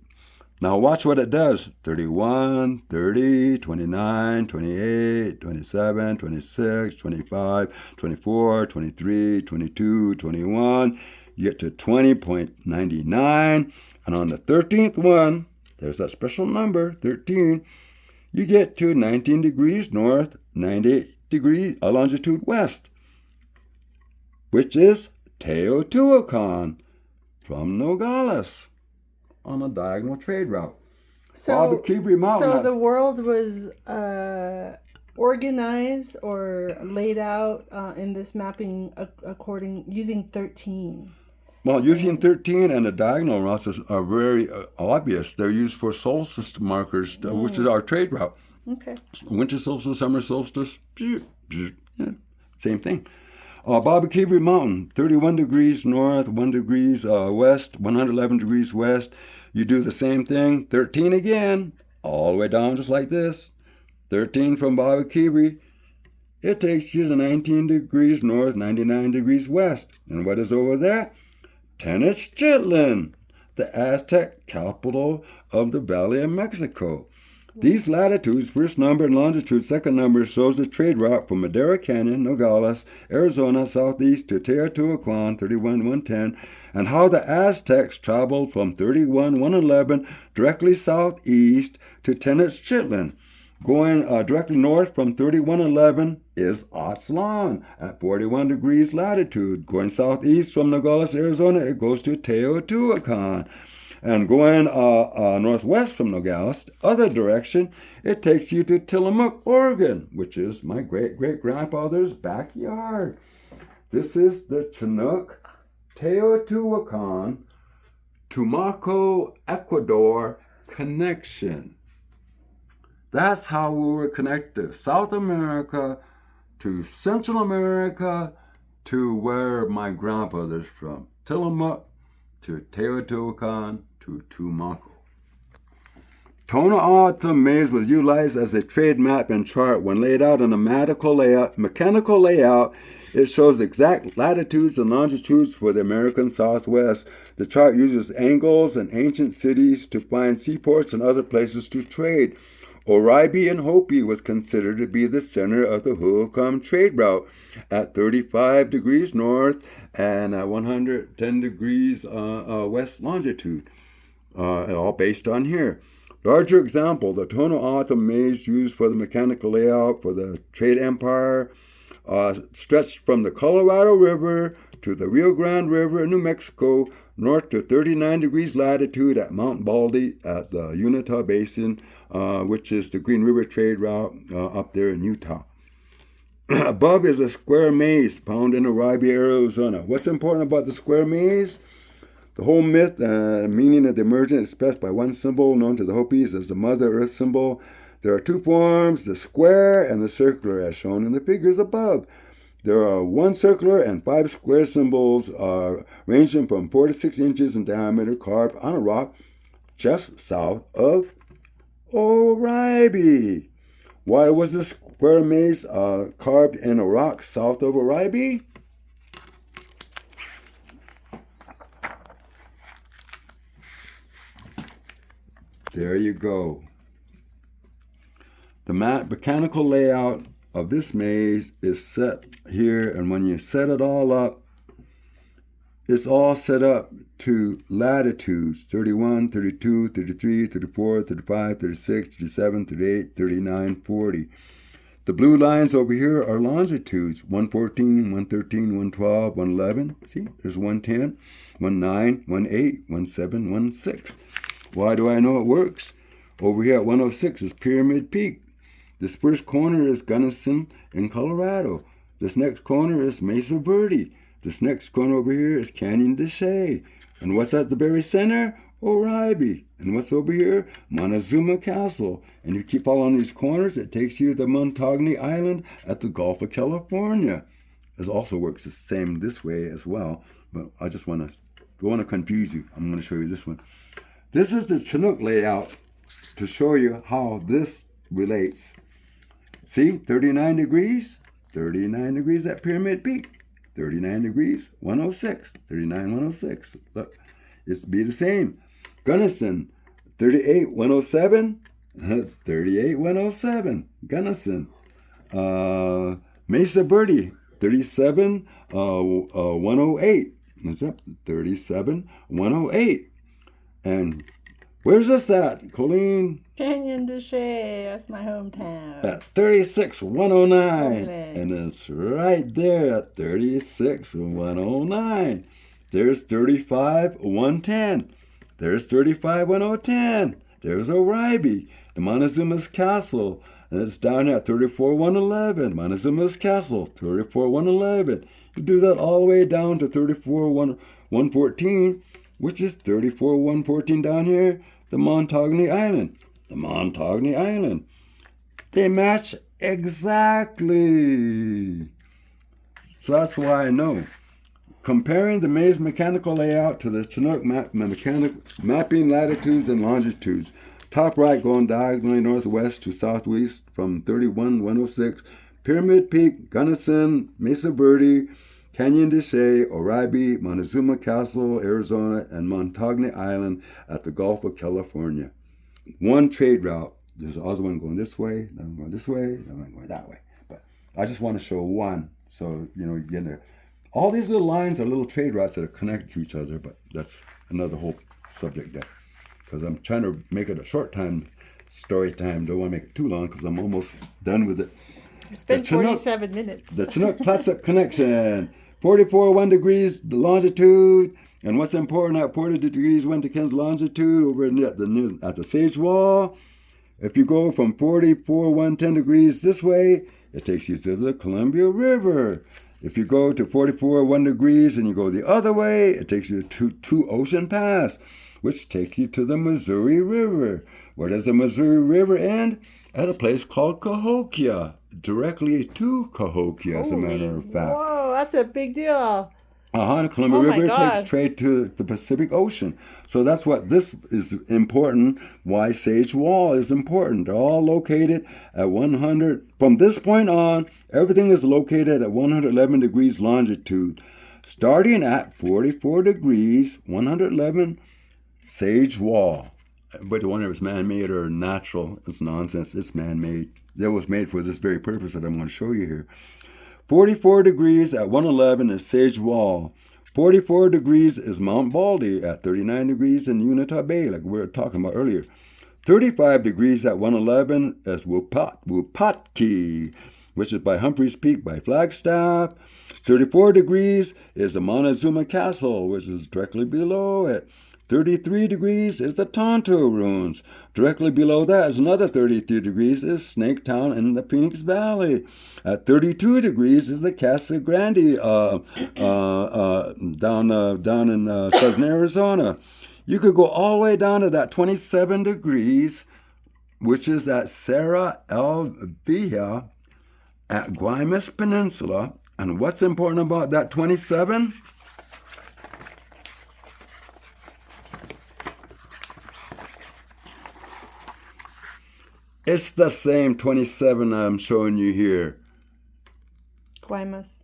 Now watch what it does. 31, 30, 29, 28, 27, 26, 25, 24, 23, 22, 21. You get to 20.99. And on the 13th one, there's that special number, 13, you get to 19 degrees north, 98 degrees longitude west, which is Teotihuacan from Nogales on a diagonal trade route. So Mountain, the world was organized or laid out in this mapping using 13. Well, using 13 and the diagonal routes are very obvious. They're used for solstice markers, which is our trade route. Okay. Winter solstice, summer solstice, same thing. Bobby Kivri Mountain, 31 degrees north, 1 degrees west, 111 degrees west. You do the same thing, 13 again, all the way down just like this. 13 from Bobby Kivri. It takes you to 19 degrees north, 99 degrees west. And what is over there? Tenochtitlan, the Aztec capital of the Valley of Mexico. These latitudes, first number, and longitude, second number, shows the trade route from Madera Canyon, Nogales, Arizona, southeast to Teotihuacan, 31-110, and how the Aztecs traveled from 31-111 directly southeast to Tenochtitlan. Going directly north from 3111 is Aztlan at 41 degrees latitude. Going southeast from Nogales, Arizona, it goes to Teotihuacan. And going northwest from Nogales, other direction, it takes you to Tillamook, Oregon, which is my great-great-grandfather's backyard. This is the Chinook, Teotihuacan, Tumaco, Ecuador connection. That's how we were connected to South America, to Central America, to where my grandfather's from. Tillamook to Teotihuacan to Tumaco. Tohono Maize was utilized as a trade map and chart when laid out in a mechanical layout. It shows exact latitudes and longitudes for the American Southwest. The chart uses angles and ancient cities to find seaports and other places to trade. Oribe and Hopi was considered to be the center of the Hohokam trade route at 35 degrees north and 110 degrees west longitude, all based on here. Larger example, the Tohono Maize used for the mechanical layout for the trade empire stretched from the Colorado River to the Rio Grande River in New Mexico, north to 39 degrees latitude at Mount Baldy at the Uinta Basin, which is the Green River trade route up there in Utah. Above is a square maze found in Oribe, Arizona. What's important about the square maze? The whole myth, meaning of the emergence, is expressed by one symbol known to the Hopis as the Mother Earth symbol. There are two forms, the square and the circular, as shown in the figures above. There are one circular and 5 square symbols ranging from 4 to 6 inches in diameter carved on a rock just south of Oribe. Why was this square maze carved in a rock south of Oribe? There you go. The mechanical layout of this maze is set here, and when you set it all up, it's all set up to latitudes: 31, 32, 33, 34, 35, 36, 37, 38, 39, 40. The blue lines over here are longitudes: 114, 113, 112, 111. See, there's 110, 19, 18, 17, 16. Why do I know it works? Over here at 106 is Pyramid Peak. This first corner is Gunnison in Colorado. This next corner is Mesa Verde. This next corner over here is Canyon de Chelly. And what's at the very center? Oribe. And what's over here? Montezuma Castle. And you keep following these corners, it takes you to Montagne Island at the Gulf of California. It also works the same this way as well, but I just don't want to confuse you. I'm going to show you this one. This is the Chinook layout to show you how this relates. See, 39 degrees at Pyramid Peak. 39 degrees, 106, 39, 106. Look, it's be the same. Gunnison, 38, 107, 38, 107. Gunnison. Mesa Verde, 37, 108. What's up? 37, 108. And where's this at, Colleen? Canyon de Chelly, that's my hometown. At 36, 109. Okay. And it's right there at 36, 109. There's 35, 110. There's 35, 1010. There's Oribe, the Montezuma's Castle. And it's down at 34, 111. Montezuma's Castle, 34, 111. You do that all the way down to 34, 114, which is 34, 114 down here, the Montagne Island. The Montagne Island. They match exactly. So that's why I know. Comparing the maze mechanical layout to the Chinook mapping latitudes and longitudes. Top right going diagonally northwest to southwest from 31, 106. Pyramid Peak, Gunnison, Mesa Verde, Canyon de Chelly, Oribe, Montezuma Castle, Arizona, and Montagne Island at the Gulf of California. One trade route. There's the other one going this way, another one going this way, another one going that way. But I just want to show one, so you get there. All these little lines are little trade routes that are connected to each other, but that's another whole subject there. Because I'm trying to make it a short time story time. Don't want to make it too long because I'm almost done with it. It's been 47 minutes. The Chinook Classic Connection. 44 1 degrees the longitude. And what's important at 40 degrees 1 to 10's longitude over at the Sage Wall. If you go from 44 110 degrees this way, it takes you to the Columbia River. If you go to 44 1 degrees and you go the other way, it takes you to Two Ocean Pass, which takes you to the Missouri River. Where does the Missouri River end? At a place called Cahokia, directly to Cahokia, as a matter of fact. Whoa, that's a big deal. The Columbia River takes trade to the Pacific Ocean. So that's what this is important, why Sage Wall is important. They're all located at 100. From this point on, everything is located at 111 degrees longitude. Starting at 44 degrees, 111, Sage Wall. Everybody wonder if it's man-made or natural. It's nonsense. It's man-made. It was made for this very purpose that I'm going to show you here. 44 degrees at 111 is Sage Wall. 44 degrees is Mount Baldy at 39 degrees in Unita Bay, like we were talking about earlier. 35 degrees at 111 is Wupatki, which is by Humphreys Peak by Flagstaff. 34 degrees is the Montezuma Castle, which is directly below it. 33 degrees is the Tonto Ruins. Directly below that is another 33 degrees is Snaketown in the Phoenix Valley. At 32 degrees is the Casa Grande down in southern Arizona. You could go all the way down to that 27 degrees, which is at Serra El Villa at Guaymas Peninsula. And what's important about that 27? It's the same 27 I'm showing you here. Guaymas.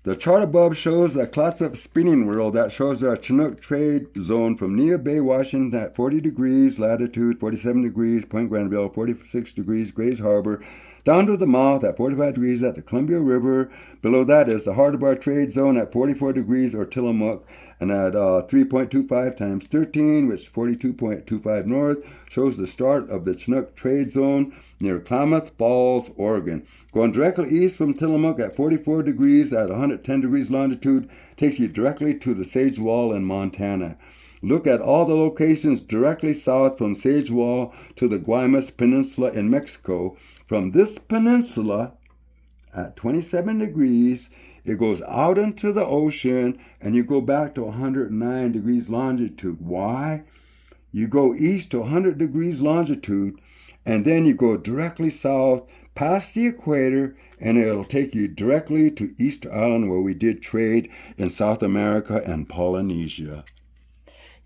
The chart above shows a close-up spinning world that shows our Chinook trade zone from Neah Bay, Washington at 40 degrees latitude, 47 degrees, Point Granville, 46 degrees, Grays Harbor, down to the mouth at 45 degrees at the Columbia River. Below that is the heart of our trade zone at 44 degrees or Tillamook, and at 3.25 times 13, which is 42.25 north, shows the start of the Chinook trade zone near Klamath Falls, Oregon. Going directly east from Tillamook at 44 degrees at 110 degrees longitude takes you directly to the Sage Wall in Montana. Look at all the locations directly south from Sage Wall to the Guaymas Peninsula in Mexico. From this peninsula at 27 degrees, it goes out into the ocean and you go back to 109 degrees longitude. Why? You go east to 100 degrees longitude and then you go directly south past the equator and it'll take you directly to Easter Island where we did trade in South America and Polynesia.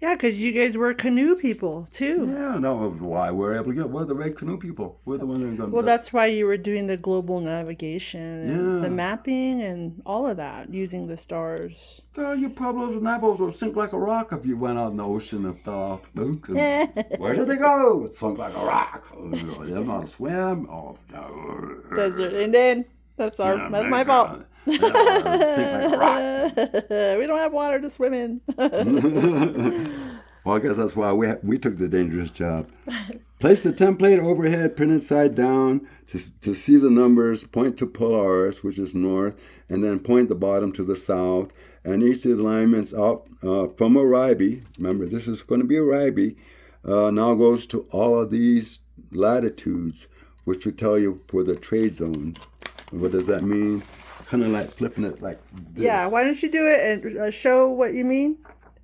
Yeah, because you guys were canoe people, too. Yeah, that was why we're able to get. We're the red canoe people. We're the ones that are going to. Well, that's why you were doing the global navigation and the mapping and all of that, using the stars. Girl, you Pueblos and Nabos will sink like a rock if you went out in the ocean and fell off the boat. Where did they go? It sunk like a rock. They don't know how to swim. Oh, no. Desert Indian. That's my fault. Sink like a rock. We don't have water to swim in. Well, I guess that's why we took the dangerous job. Place the template overhead, printed side down to see the numbers. Point to Polaris, which is north, and then point the bottom to the south. And each of the alignments out from Oribe. Remember, this is going to be Oribe. Now goes to all of these latitudes, which will tell you for the trade zones. What does that mean? Kind of like flipping it like this. Yeah, why don't you do it and show what you mean?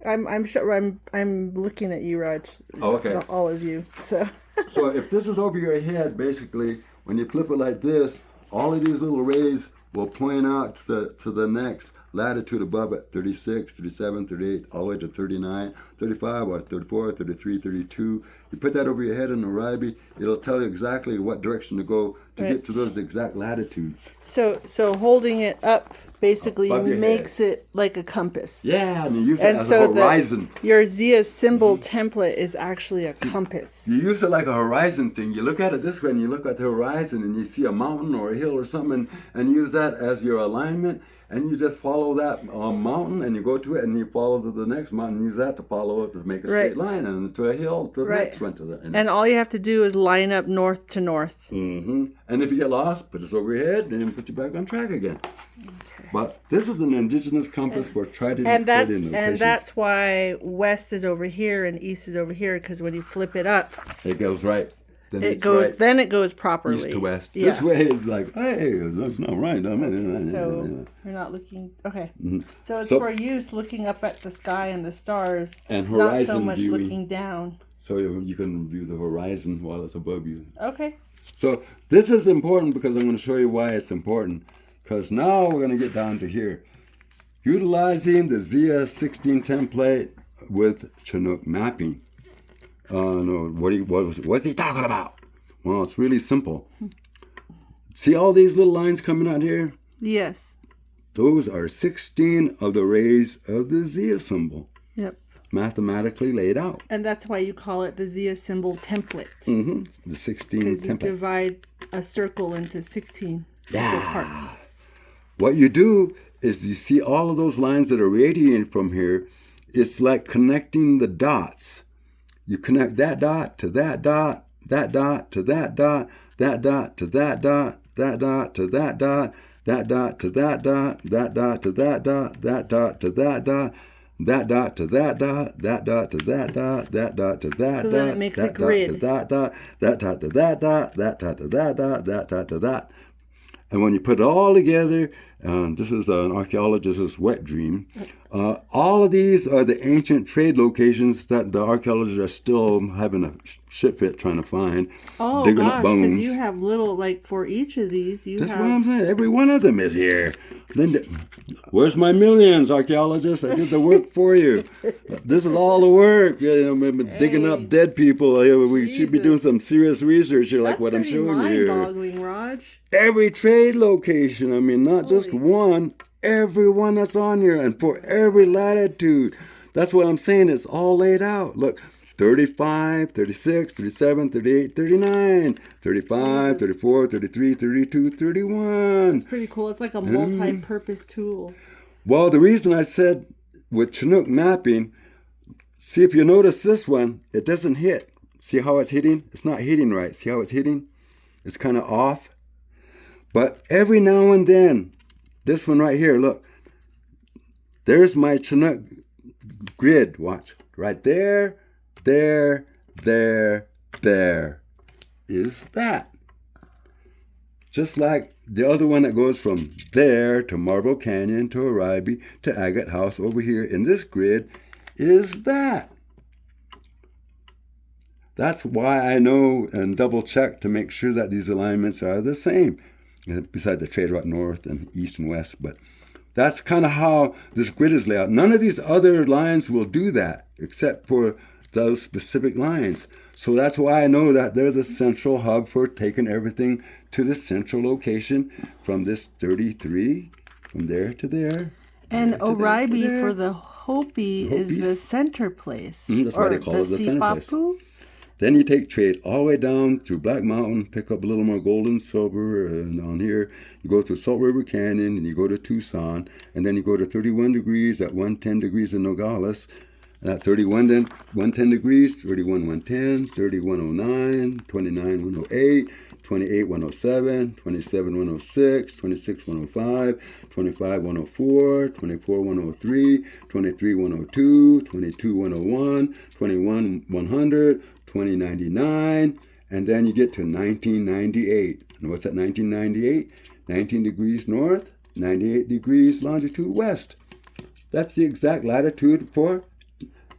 I'm sure I'm looking at you, Raj. Oh, okay. All of you. So if this is over your head, basically, when you flip it like this, all of these little rays will point out to the next latitude above it, 36, 37, 38, all the way to 39, 35, or 34, 33, 32. You put that over your head in Oribe, it'll tell you exactly what direction to go to get to those exact latitudes. So holding it up basically makes head. it like a compass. Yeah, and you use it as a horizon. Your Zia symbol template is actually a compass. You use it like a horizon thing. You look at it this way and you look at the horizon and you see a mountain or a hill or something and use that as your alignment. And you just follow that mountain and you go to it and you follow to the next mountain and use that to follow it to make a straight line and to a hill to the next one. And all you have to do is line up north to north. Mm-hmm. And if you get lost, put this over your head and then put you back on track again. Okay. But this is an indigenous compass for trading locations. And that's why west is over here and east is over here, because when you flip it up, it goes right. Then it goes properly. East to west. Yeah. This way is like, hey, that's not right. So you're not looking. Okay. Mm-hmm. So it's for use looking up at the sky and the stars, and horizon not so much viewing. Looking down. So you can view the horizon while it's above you. Okay. So this is important because I'm going to show you why it's important. Because now we're going to get down to here. Utilizing the Zia 16 template with Chinook mapping. What's he talking about? Well, it's really simple. See all these little lines coming out here? Yes. Those are 16 of the rays of the Zia symbol. Yep. Mathematically laid out. And that's why you call it the Zia symbol template. Mm-hmm. The 16 template. Because you divide a circle into 16 simple parts. What you do is you see all of those lines that are radiating from here. It's like connecting the dots. You connect that dot to that dot, that dot to that dot, that dot to that dot, that dot to that dot, that dot to that dot, that dot to that dot, that dot to that dot, that dot to that dot, that dot to that dot, that dot to that dot. So then it makes a grid. That dot to that dot, that dot to that dot, that dot to that. And when you put it all together, this is an archaeologist's wet dream. All of these are the ancient trade locations that the archaeologists are still having a shit fit trying to find. Oh, digging up bones. Because you have little, like for each of these, That's what I'm saying. Every one of them is here. Linda, where's my millions, archaeologists? I did the work for you. This is all the work. Digging up dead people. We should be doing some serious research here, like what I'm showing you here. Mind-boggling, Raj. Every trade location. I mean, not just one. every one that's on here and for every latitude. That's what I'm saying. It's all laid out. Look, 35, 36, 37, 38, 39, 35, Jesus. 34, 33, 32, 31. It's pretty cool. It's like a multi-purpose tool. Well, the reason I said with Chinook mapping, see if you notice this one, it doesn't hit. See how it's hitting? It's not hitting right. See how it's hitting? It's kind of off. But every now and then, this one right here, look, there's my Chinook grid. Watch. Right there, there, there, there is that. Just like the other one that goes from there to Marble Canyon to Oribe to Agate House over here in this grid is that. That's why I know and double check to make sure that these alignments are the same, besides the trade route north and east and west. But that's kind of how this grid is laid out. None of these other lines will do that except for those specific lines. So that's why I know that they're the central hub for taking everything to the central location from this 33, from there to there. And there to Oribe there. for the Hopi is the center place. That's why they call it the center place. Sipapu? Then you take trade all the way down through Black Mountain, pick up a little more gold and silver, and on here you go through Salt River Canyon, and you go to Tucson, and then you go to 31 degrees at 110 degrees in Nogales, and at 31 then 110 degrees, 31 110, 31 109, 29 108, 28 107, 27 106, 26 105, 25 104, 24 103, 23 102, 22 101, 21 100, 2099, and then you get to 1998. And what's that 1998? 19 degrees north, 98 degrees longitude west. That's the exact latitude for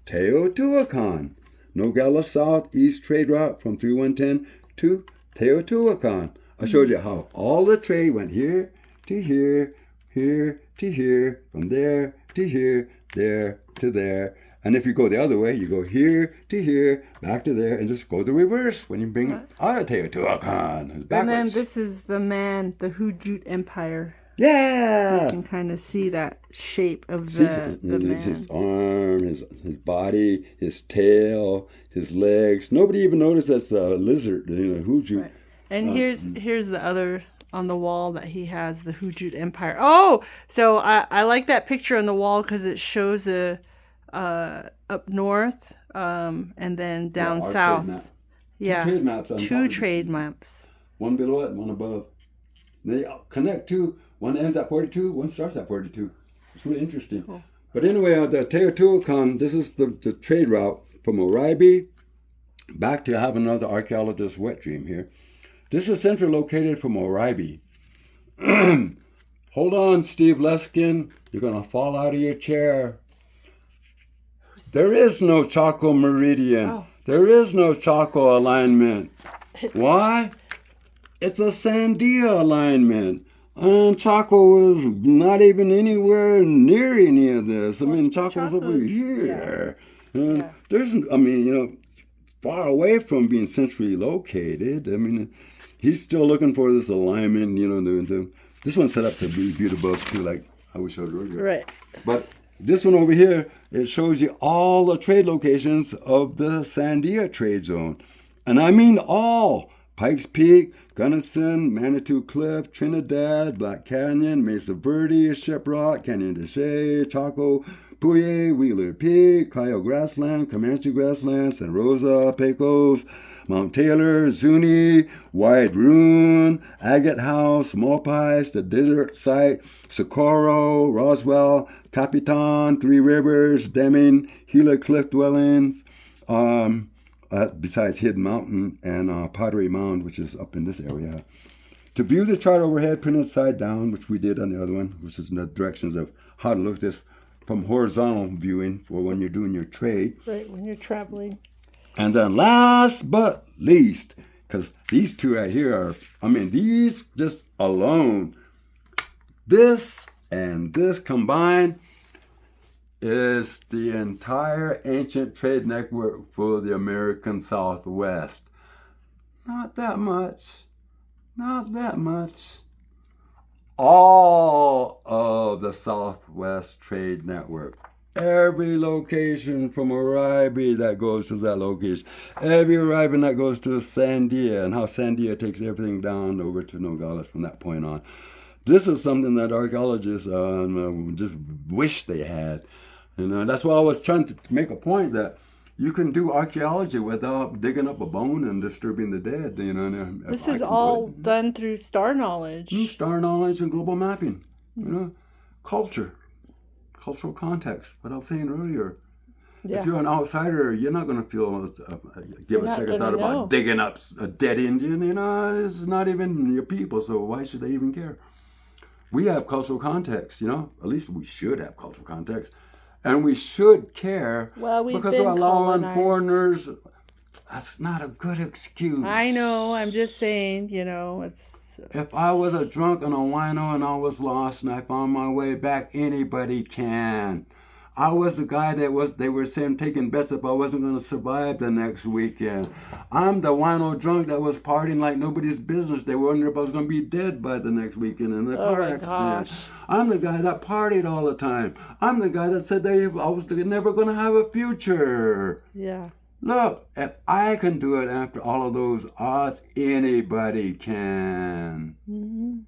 Teotihuacan. Nogales southeast trade route from 3110 to Teotihuacan. I showed you how all the trade went here to here, here to here, from there to here, there to there. And if you go the other way, you go here to here, back to there, and just go the reverse when you bring it out of Teotihuacan. And then this is the Hujut Empire. Yeah! You can kind of see that shape of the man. His arm, his body, his tail, his legs. Nobody even noticed that's a lizard, Hujut. Right. And here's the other on the wall that he has, the Hujut Empire. Oh! So I like that picture on the wall because it shows up north and then down south. Trade map. Yeah. Two trade maps. Two trade maps. One below it and one above. They connect to, one ends at 42, one starts at 42. It's really interesting. Cool. But anyway, the Teotihuacan, this is the trade route from Oribe back to have another archaeologist's wet dream here. This is centrally located from Oribe. Hold on, Steve Leskin. You're going to fall out of your chair. There is no Chaco meridian. Oh. There is no Chaco alignment. Why? It's a Sandia alignment. And Chaco is not even anywhere near any of this. I mean, Chaco's over here. Yeah. And there's, far away from being centrally located. I mean, he's still looking for this alignment, this one's set up to be viewed above too, like how we showed earlier. Right. But this one over here, it shows you all the trade locations of the Sandia trade zone. And I mean all. Pikes Peak, Gunnison, Manitou Cliff, Trinidad, Black Canyon, Mesa Verde, Shiprock, Canyon de Chelly, Chaco, Puye, Wheeler Peak, Cayo Grassland, Comanche Grassland, San Rosa, Pecos, Mount Taylor, Zuni, Wide Rune, Agate House, Malpais, the Desert Site, Socorro, Roswell, Capitan, Three Rivers, Deming, Gila Cliff Dwellings, besides Hidden Mountain and Pottery Mound, which is up in this area. To view the chart overhead, printed side down, which we did on the other one, which is in the directions of how to look at this from horizontal viewing for when you're doing your trade. Right, when you're traveling. And then last but least, because these two right here are, these just alone, this and this combined is the entire ancient trade network for the American Southwest. Not that much. all of the Southwest Trade Network. Every location from Oribe that goes to that location. Every Oribe that goes to Sandia, and how Sandia takes everything down over to Nogales from that point on. This is something that archaeologists just wish they had. That's why I was trying to make a point that you can do archaeology without digging up a bone and disturbing the dead. This is all done through star knowledge. Star knowledge and global mapping. Culture, cultural context. What I was saying earlier. Yeah. If you're an outsider, you're not going to give a second thought about digging up a dead Indian. It's not even your people, so why should they even care? We have cultural context, at least we should have cultural context. And we should care because we're allowing foreigners. That's not a good excuse. I know, I'm just saying, it's... If I was a drunk and a wino and I was lost and I found my way back, anybody can. I was the guy they were saying taking bets if I wasn't going to survive the next weekend. I'm the wino drunk that was partying like nobody's business. They were wondering if I was going to be dead by the next weekend in the car accident. I'm the guy that partied all the time. I'm the guy that said I was never going to have a future. Yeah. Look, if I can do it after all of those odds, anybody can. Mm-hmm.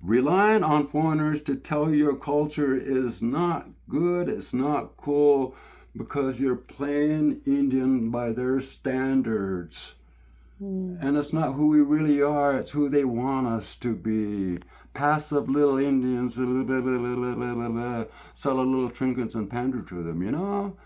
Relying on foreigners to tell your culture is not good, it's not cool, because you're playing Indian by their standards. And it's not who we really are, it's who they want us to be. Passive little Indians, sell a little trinkets and pander to them,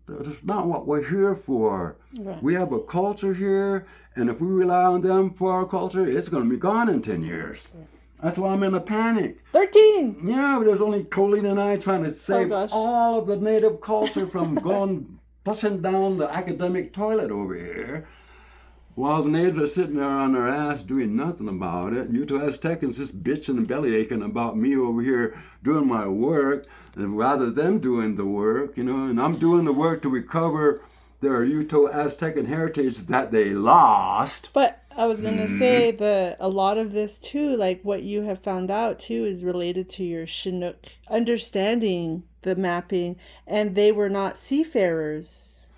That's not what we're here for. Right. We have a culture here, and if we rely on them for our culture, it's going to be gone in 10 years. Yeah. That's why I'm in a panic. 13! Yeah, but there's only Colleen and I trying to save all of the native culture from flushing down the academic toilet over here. While the natives are sitting there on their ass doing nothing about it. You two Aztecans just bitching and belly aching about me over here doing my work, and rather than doing the work, and I'm doing the work to recover their Uto-Aztecan heritage that they lost. But I was going to say that a lot of this too, like what you have found out too, is related to your Chinook understanding the mapping, and they were not seafarers.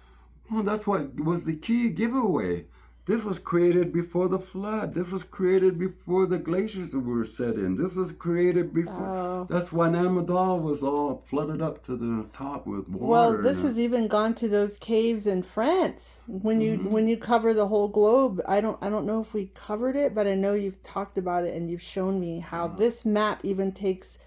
Well, that's what was the key giveaway. This was created before the flood. This was created before the glaciers were set in. This was created before. That's why Namadal was all flooded up to the top with water. Well, this has even gone to those caves in France. When you cover the whole globe, I don't know if we covered it, but I know you've talked about it and you've shown me how this map even takes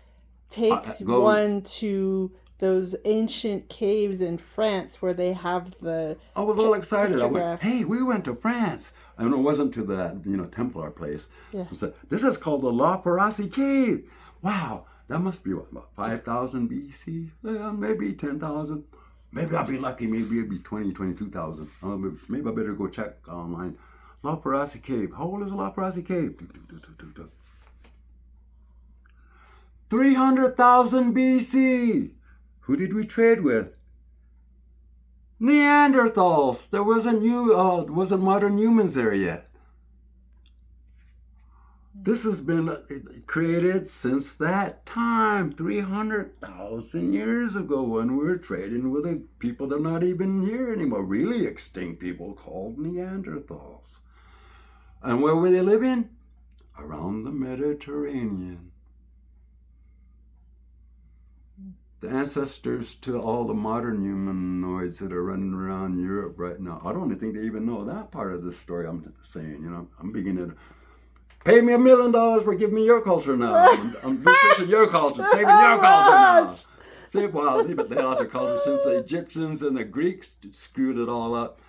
one to those ancient caves in France where they have the... I was all excited. I went, hey, we went to France. I mean, it wasn't to that, Templar place. Yeah. I said, this is called the La Parasi Cave. Wow, that must be about 5,000 BC? Maybe 10,000. Maybe I'll be lucky. Maybe it'll be 22,000. Maybe I better go check online. La Parasi Cave. How old is the La Parasi Cave? 300,000 BC. Who did we trade with? Neanderthals. There wasn't modern humans there yet. This has been created since that time, 300,000 years ago, when we were trading with people that are not even here anymore, really extinct people called Neanderthals. And where were they living? Around the Mediterranean. The ancestors to all the modern humanoids that are running around Europe right now. I don't think they even know that part of the story I'm saying. I'm beginning to pay me $1 million for giving me your culture now. I'm researching your culture, saving your culture now. They lost their culture since the Egyptians and the Greeks screwed it all up.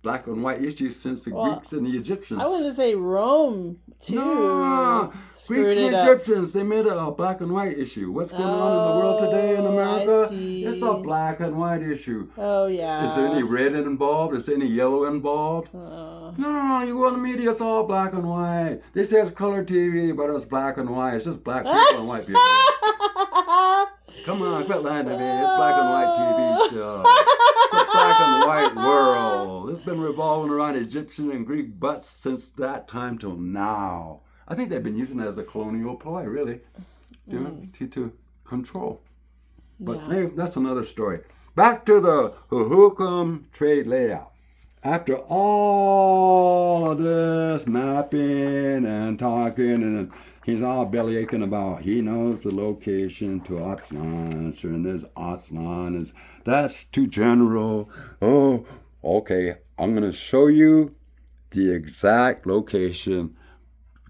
Black and white issues since the Greeks and the Egyptians. I want to say Rome, too. No, Greeks and Egyptians, they made a black and white issue. What's going on in the world today in America? It's a black and white issue. Oh, yeah. Is there any red involved? Is there any yellow involved? No, you go on the media, it's all black and white. They say it's color TV, but it's black and white. It's just black people and white people. Come on, quit lying to me. It's black and white TV still. It's a black and white world. It's been revolving around Egyptian and Greek butts since that time till now. I think they've been using it as a colonial ploy, really, to control. But hey, that's another story. Back to the Hohokam trade layout. After all of this mapping and talking, and he's all belly aching about, he knows the location to Aztlan, and this Aztlan is, that's too general. Oh, okay, I'm going to show you the exact location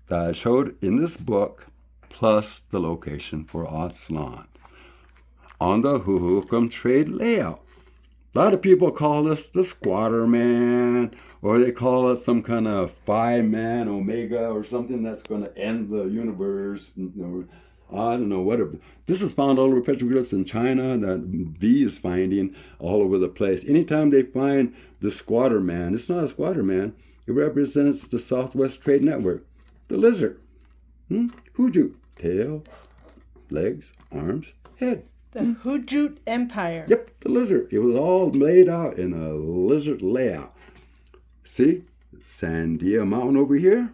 that I showed in this book, plus the location for Aztlan on the Hohokam trade layout. A lot of people call this the squatter man, or they call it some kind of 5-man omega or something that's going to end the universe. I don't know, whatever. This is found all over petroglyphs in China that V is finding all over the place. Anytime they find the squatter man, it's not a squatter man. It represents the Southwest Trade Network. The lizard. Hujut. Tail, legs, arms, head. The Hujut Empire. Yep, the lizard. It was all laid out in a lizard layout. See? Sandia Mountain over here.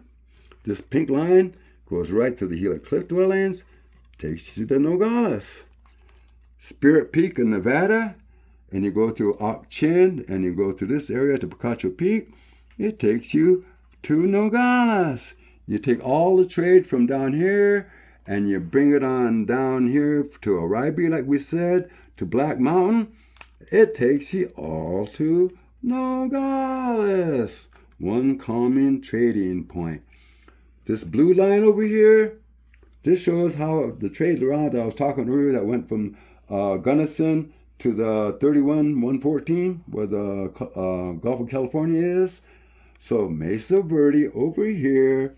This pink line goes right to the Gila Cliff Dwellings, takes you to Nogales. Spirit Peak in Nevada, and you go through Ock Chin, and you go through this area to Picacho Peak. It takes you to Nogales. You take all the trade from down here, and you bring it on down here to Oribe, like we said, to Black Mountain. It takes you all to Nogales. One common trading point. This blue line over here, this shows how the trade route that I was talking earlier that went from Gunnison to the 31-114, where the Gulf of California is. So Mesa Verde over here,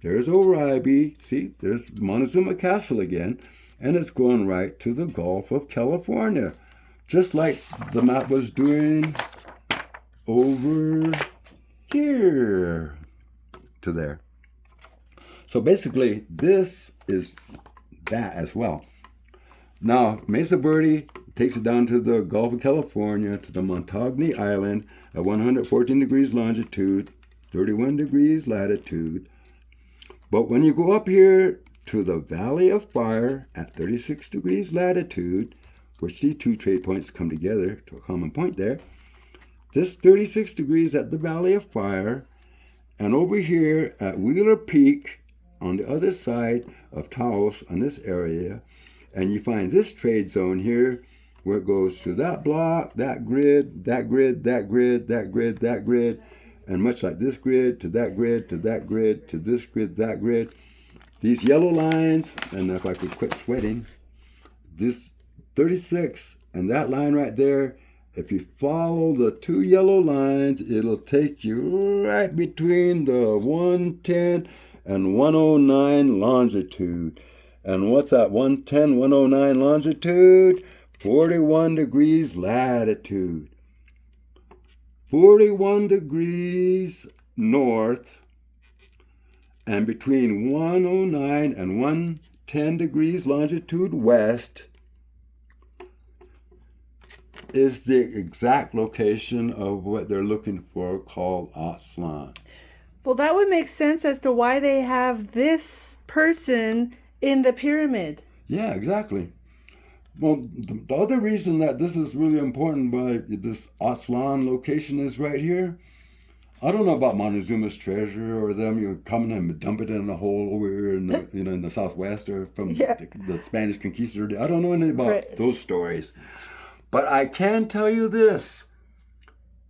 there's Oribe. See, there's Montezuma Castle again. And it's going right to the Gulf of California. Just like the map was doing over here to there. So basically, this is that as well. Now, Mesa Verde takes it down to the Gulf of California, to the Montagne Island at 114 degrees longitude, 31 degrees latitude. But when you go up here to the Valley of Fire at 36 degrees latitude, which these two trade points come together to a common point there, this 36 degrees at the Valley of Fire, and over here at Wheeler Peak on the other side of Taos in this area, and you find this trade zone here where it goes to that block, that grid, that grid, that grid, that grid, that grid, and much like this grid, to that grid, to that grid, to this grid, that grid. These yellow lines, and if I could quit sweating, this 36 and that line right there, if you follow the two yellow lines, it'll take you right between the 110 and 109 longitude. And what's that 110, 109 longitude? 41 degrees latitude. 41 degrees north, and between 109 and 110 degrees longitude west is the exact location of what they're looking for, called Aztlan. Well, that would make sense as to why they have this person in the pyramid. Yeah, exactly. Well, the other reason that this is really important by this Aztlan location is right here. I don't know about Montezuma's treasure or them coming and dump it in a hole over here in the, in the Southwest, or from the Spanish conquistador. I don't know anything about those stories. But I can tell you this.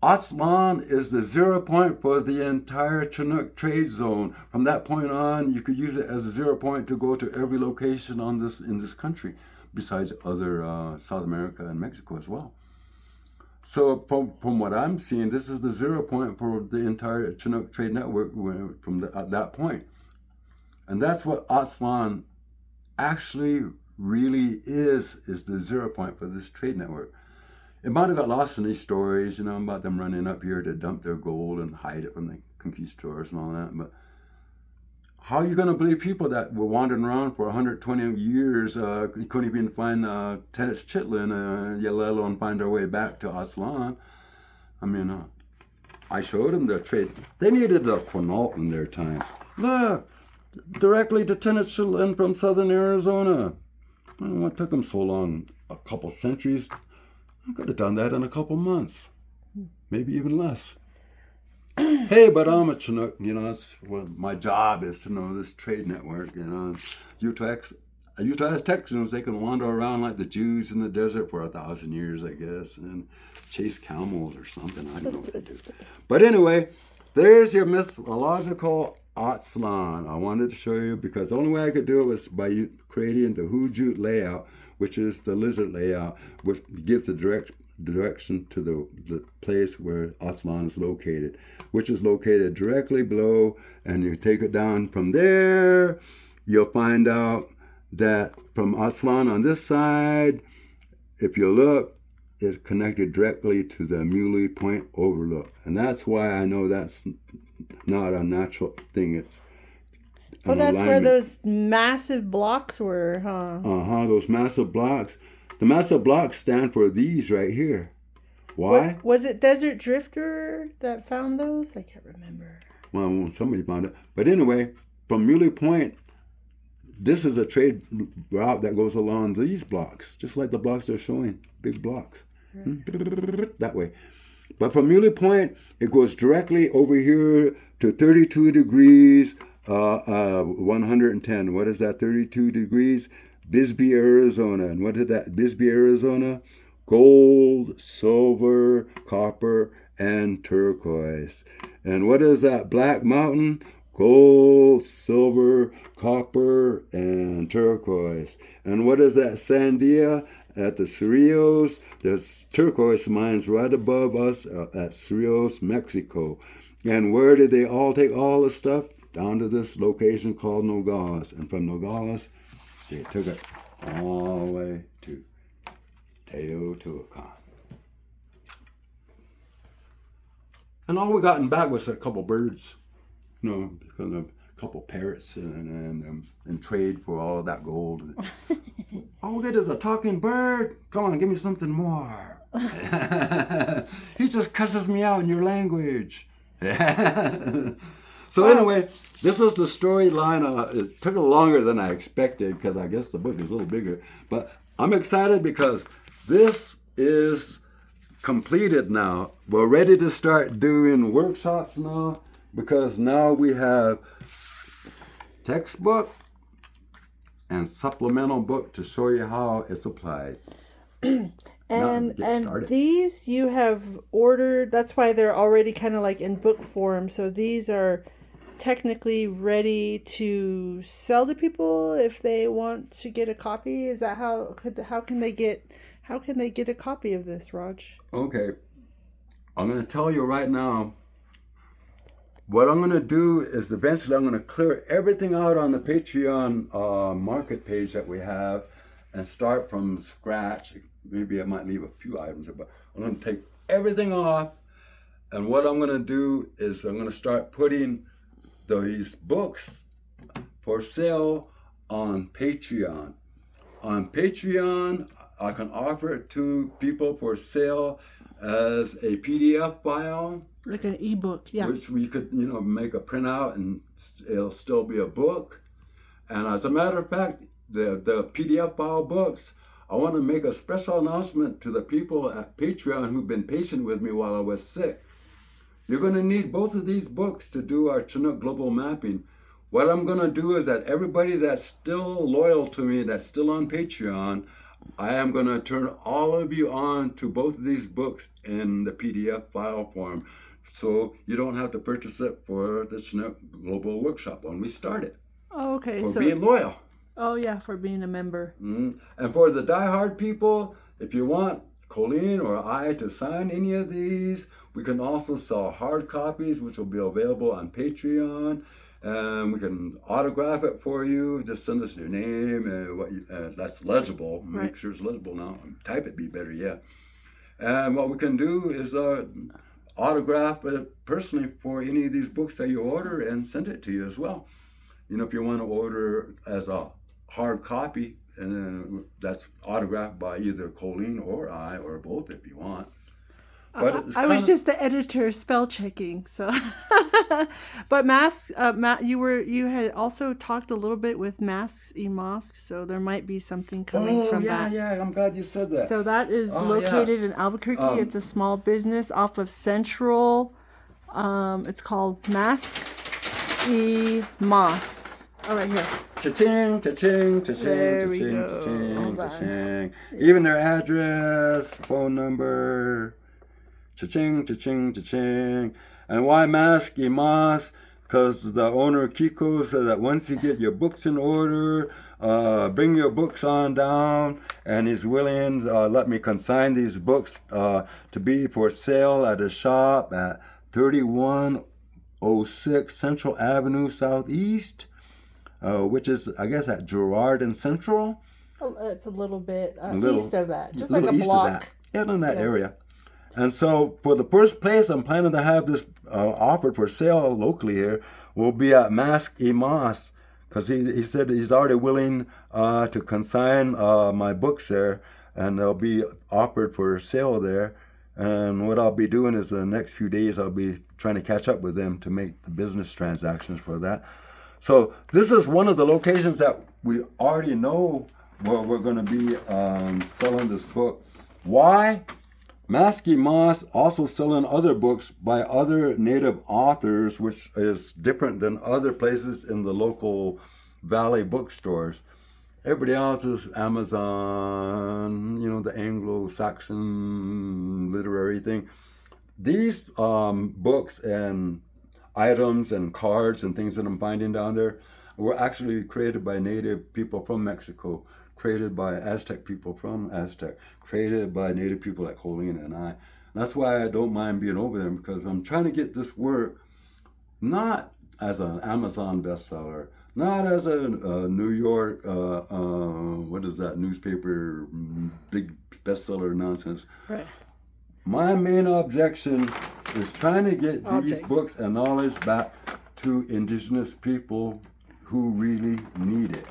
Aztlan is the 0 point for the entire Chinook trade zone. From that point on, you could use it as a 0 point to go to every location in this country, besides other South America and Mexico as well. So from what I'm seeing, this is the 0 point for the entire Chinook trade network from at that point. And that's what Aztlan actually really is the 0 point for this trade network. It might have got lost in these stories, about them running up here to dump their gold and hide it from the conquistadors and all that. But how are you going to believe people that were wandering around for 120 years, you couldn't even find Tenochtitlan, let alone find their way back to Aztlan? I mean, I showed them their trade. They needed the Quinault in their time. Look, directly to Tennessee from southern Arizona. I don't know what took them so long, a couple centuries. I could have done that in a couple months, maybe even less. Hey, but I'm a Chinook, you know, that's what my job is, to know this trade network, you know. Utah has Texans, they can wander around like the Jews in the desert for 1,000 years, I guess, and chase camels or something. I don't know what they do. But anyway, there's your mythological Aztlan. I wanted to show you because the only way I could do it was by creating the Hujut layout, which is the lizard layout, which gives the direction to the place where Aztlan is located, which is located directly below, and you take it down from there. You'll find out that from Aztlan on this side, if you look, it's connected directly to the Muley Point overlook. And that's why I know that's not a natural thing. It's Oh, that's where those massive blocks were, huh? Those massive blocks. The massive blocks stand for these right here. Why? Was it Desert Drifter that found those? I can't remember. Well, somebody found it. But anyway, from Muley Point, this is a trade route that goes along these blocks, just like the blocks they're showing, big blocks. That way. But from Muley Point, it goes directly over here to 32 degrees, 110. What is that, 32 degrees? Bisbee, Arizona. And what is that, Bisbee, Arizona? Gold, silver, copper, and turquoise. And what is that Black Mountain? Gold, silver, copper, and turquoise. And what is that Sandia? At the Cerrillos, there's turquoise mines right above us at Cerrillos, Mexico. And where did they all take all the stuff? Down to this location called Nogales. And from Nogales, they took it all the way to Teotihuacan. And all we gotten back was a couple birds, you know, kind of a couple parrots and trade for all of that gold. All we get is a talking bird. Come on, give me something more. He just cusses me out in your language. So anyway, this was the storyline. It took a little longer than I expected because I guess the book is a little bigger. But I'm excited because this is completed now. We're ready to start doing workshops now because now we have textbook and supplemental book to show you how it's applied. And these you have ordered, that's why they're already kind of like in book form. So these are technically ready to sell to people if they want to get a copy. Is that how can they get a copy of this, Raj? Okay. I'm going to tell you right now. What I'm going to do is eventually I'm going to clear everything out on the Patreon market page that we have and start from scratch. Maybe I might leave a few items, but I'm going to take everything off. And what I'm going to do is I'm going to start putting these books for sale on Patreon. On Patreon, I can offer it to people for sale as a PDF file. Like an ebook, yeah. Which we could, make a printout and it'll still be a book. And as a matter of fact, the PDF file books, I want to make a special announcement to the people at Patreon who've been patient with me while I was sick. You're going to need both of these books to do our Chinook global mapping. What I'm going to do is that everybody that's still loyal to me, that's still on Patreon, I am going to turn all of you on to both of these books in the PDF file form. So you don't have to purchase it for the Chinook Global Workshop when we start it. Oh, okay. For being loyal. Oh, yeah, for being a member. Mm-hmm. And for the diehard people, if you want Colleen or I to sign any of these, we can also sell hard copies, which will be available on Patreon. And we can autograph it for you. Just send us your name and that's legible. Make right. sure it's legible now. Type it be better, yeah. And what we can do is autograph it personally for any of these books that you order and send it to you as well. If you want to order as a hard copy, and that's autographed by either Colleen or I, or both if you want. But it's I was just the editor spell checking, so. But masks, you had also talked a little bit with masks e mosques, so there might be something coming from that. Yeah, I'm glad you said that. So that is located in Albuquerque. It's a small business off of Central. It's called Masks e Mosques. Oh, right here. Cha-ching, cha-ching, cha-ching, There we cha-ching, go. cha-ching, Hold on. cha-ching. Even their address, phone number. Cha-ching, cha-ching, cha-ching. And why Mask Imas? Because the owner Kiko said that once you get your books in order, bring your books on down, and he's willing to let me consign these books to be for sale at a shop at 3106 Central Avenue Southeast, which is, I guess, at Girard and Central. It's a little bit Little- east of that, just little like a east block. of that. Yeah, in that area. And so for the first place I'm planning to have this offered for sale locally here will be at Mask Imas, because he said he's already willing to consign my books there, and they'll be offered for sale there. And what I'll be doing is the next few days I'll be trying to catch up with them to make the business transactions for that. So this is one of the locations that we already know where we're going to be selling this book. Why? Mask Moss also selling other books by other native authors, which is different than other places in the local valley bookstores. Everybody else is Amazon, the Anglo-Saxon literary thing. These books and items and cards and things that I'm finding down there were actually created by native people from Mexico, created by Aztec people from Aztec, created by native people like Colleen and I. That's why I don't mind being over there, because I'm trying to get this work not as an Amazon bestseller, not as a New York, what is that newspaper, big bestseller nonsense. Right. My main objection is trying to get these books and knowledge back to indigenous people who really need it.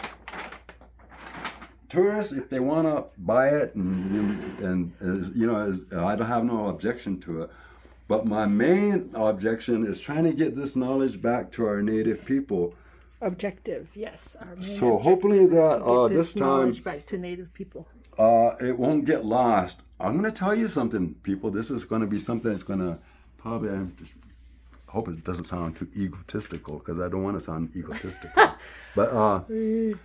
Tourists, if they want to buy it, and I don't have no objection to it. But my main objection is trying to get this knowledge back to our native people. Objective, yes. Our main So hopefully objective is that to get this time knowledge back to native people. It won't get lost. I'm going to tell you something, people. This is going to be something that's going to probably, I just hope it doesn't sound too egotistical, because I don't want to sound egotistical. But if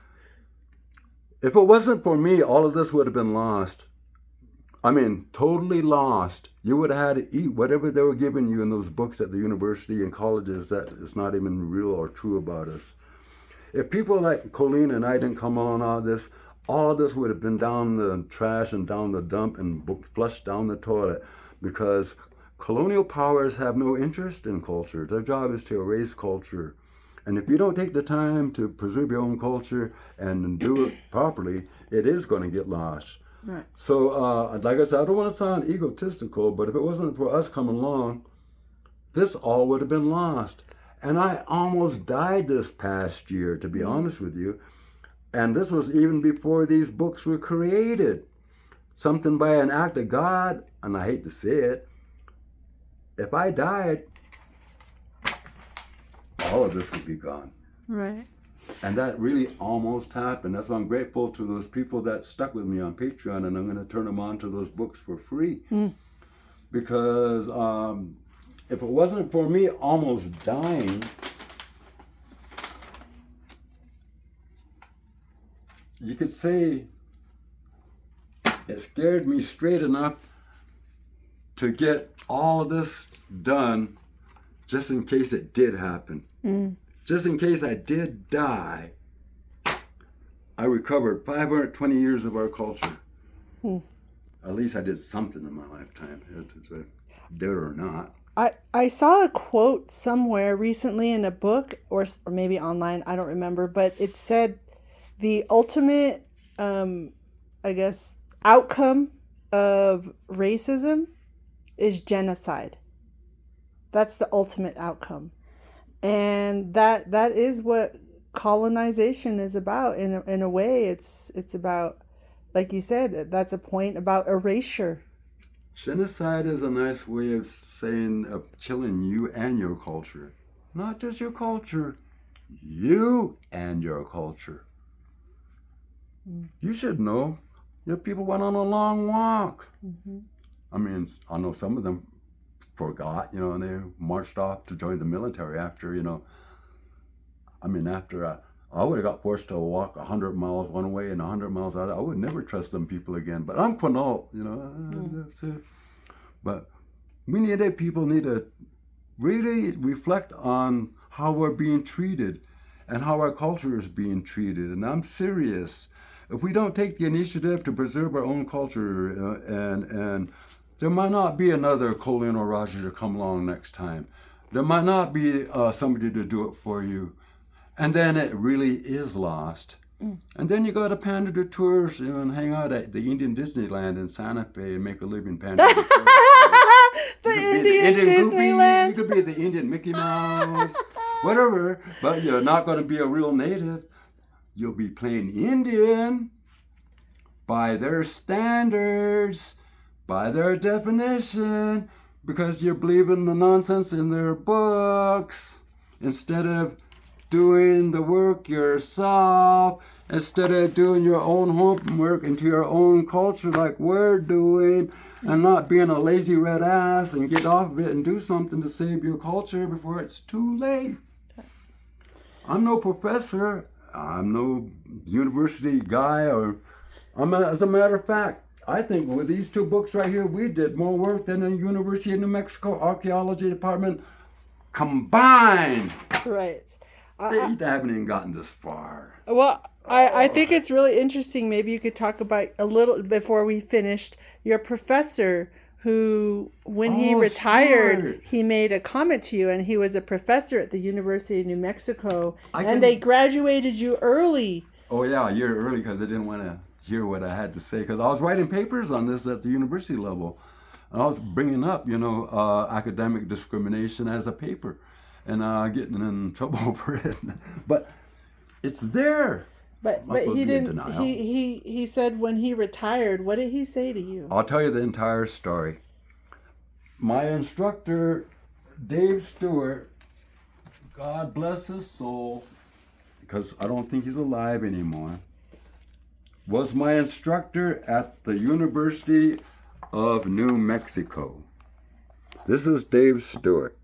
it wasn't for me, all of this would have been lost. I mean, totally lost. You would have had to eat whatever they were giving you in those books at the university and colleges that is not even real or true about us. If people like Colleen and I didn't come on all of this would have been down the trash and down the dump and flushed down the toilet, because colonial powers have no interest in culture. Their job is to erase culture. And if you don't take the time to preserve your own culture and do it properly, it is going to get lost. Right. So, like I said, I don't want to sound egotistical, but if it wasn't for us coming along, this all would have been lost. And I almost died this past year, to be honest with you. And this was even before these books were created. Something by an act of God, and I hate to say it, if I died, all of this would be gone. Right. And that really almost happened. That's why I'm grateful to those people that stuck with me on Patreon, and I'm going to turn them on to those books for free. Because if it wasn't for me almost dying, you could say it scared me straight enough to get all of this done just in case it did happen. Just in case I did die, I recovered 520 years of our culture. At least I did something in my lifetime, dead or not. I saw a quote somewhere recently in a book, or maybe online, I don't remember, but it said the ultimate, outcome of racism is genocide. That's the ultimate outcome. And that is what colonization is about. In a way, it's about, like you said, that's a point about erasure. Genocide is a nice way of saying of killing you and your culture. Not just your culture, you and your culture. You should know. Your people went on a long walk. I mean, I know some of them forgot, and they marched off to join the military after, after I would have got forced to walk 100 miles one way and 100 miles out. I would never trust them people again. But I'm Quinault, that's it. But people need to really reflect on how we're being treated and how our culture is being treated. And I'm serious. If we don't take the initiative to preserve our own culture, and there might not be another Colleen or Roger to come along next time. There might not be somebody to do it for you. And then it really is lost. And then you got to pander to tourists, and hang out at the Indian Disneyland in Santa Fe and make a living pandering to tourists. The Indian Disneyland. You could be the Indian Mickey Mouse, whatever. But you're not going to be a real native. You'll be playing Indian by their standards, by their definition, because you're believing the nonsense in their books instead of doing the work yourself, instead of doing your own homework into your own culture like we're doing, and not being a lazy red ass and get off of it and do something to save your culture before it's too late. I'm no professor. I'm no university guy, as a matter of fact, I think with these two books right here, we did more work than the University of New Mexico Archaeology Department combined. Right. They haven't even gotten this far. Well, I think it's really interesting. Maybe you could talk about a little, before we finished, your professor who, when he retired, Stuart. he made a comment to you, and he was a professor at the University of New Mexico, they graduated you early. Oh yeah, a year early, because they didn't want to hear what I had to say, because I was writing papers on this at the university level. And I was bringing up, academic discrimination as a paper, and getting in trouble for it. But it's there. But he didn't. He said when he retired, what did he say to you? I'll tell you the entire story. My instructor, Dave Stewart, God bless his soul, because I don't think he's alive anymore, was my instructor at the University of New Mexico. This is Dave Stewart.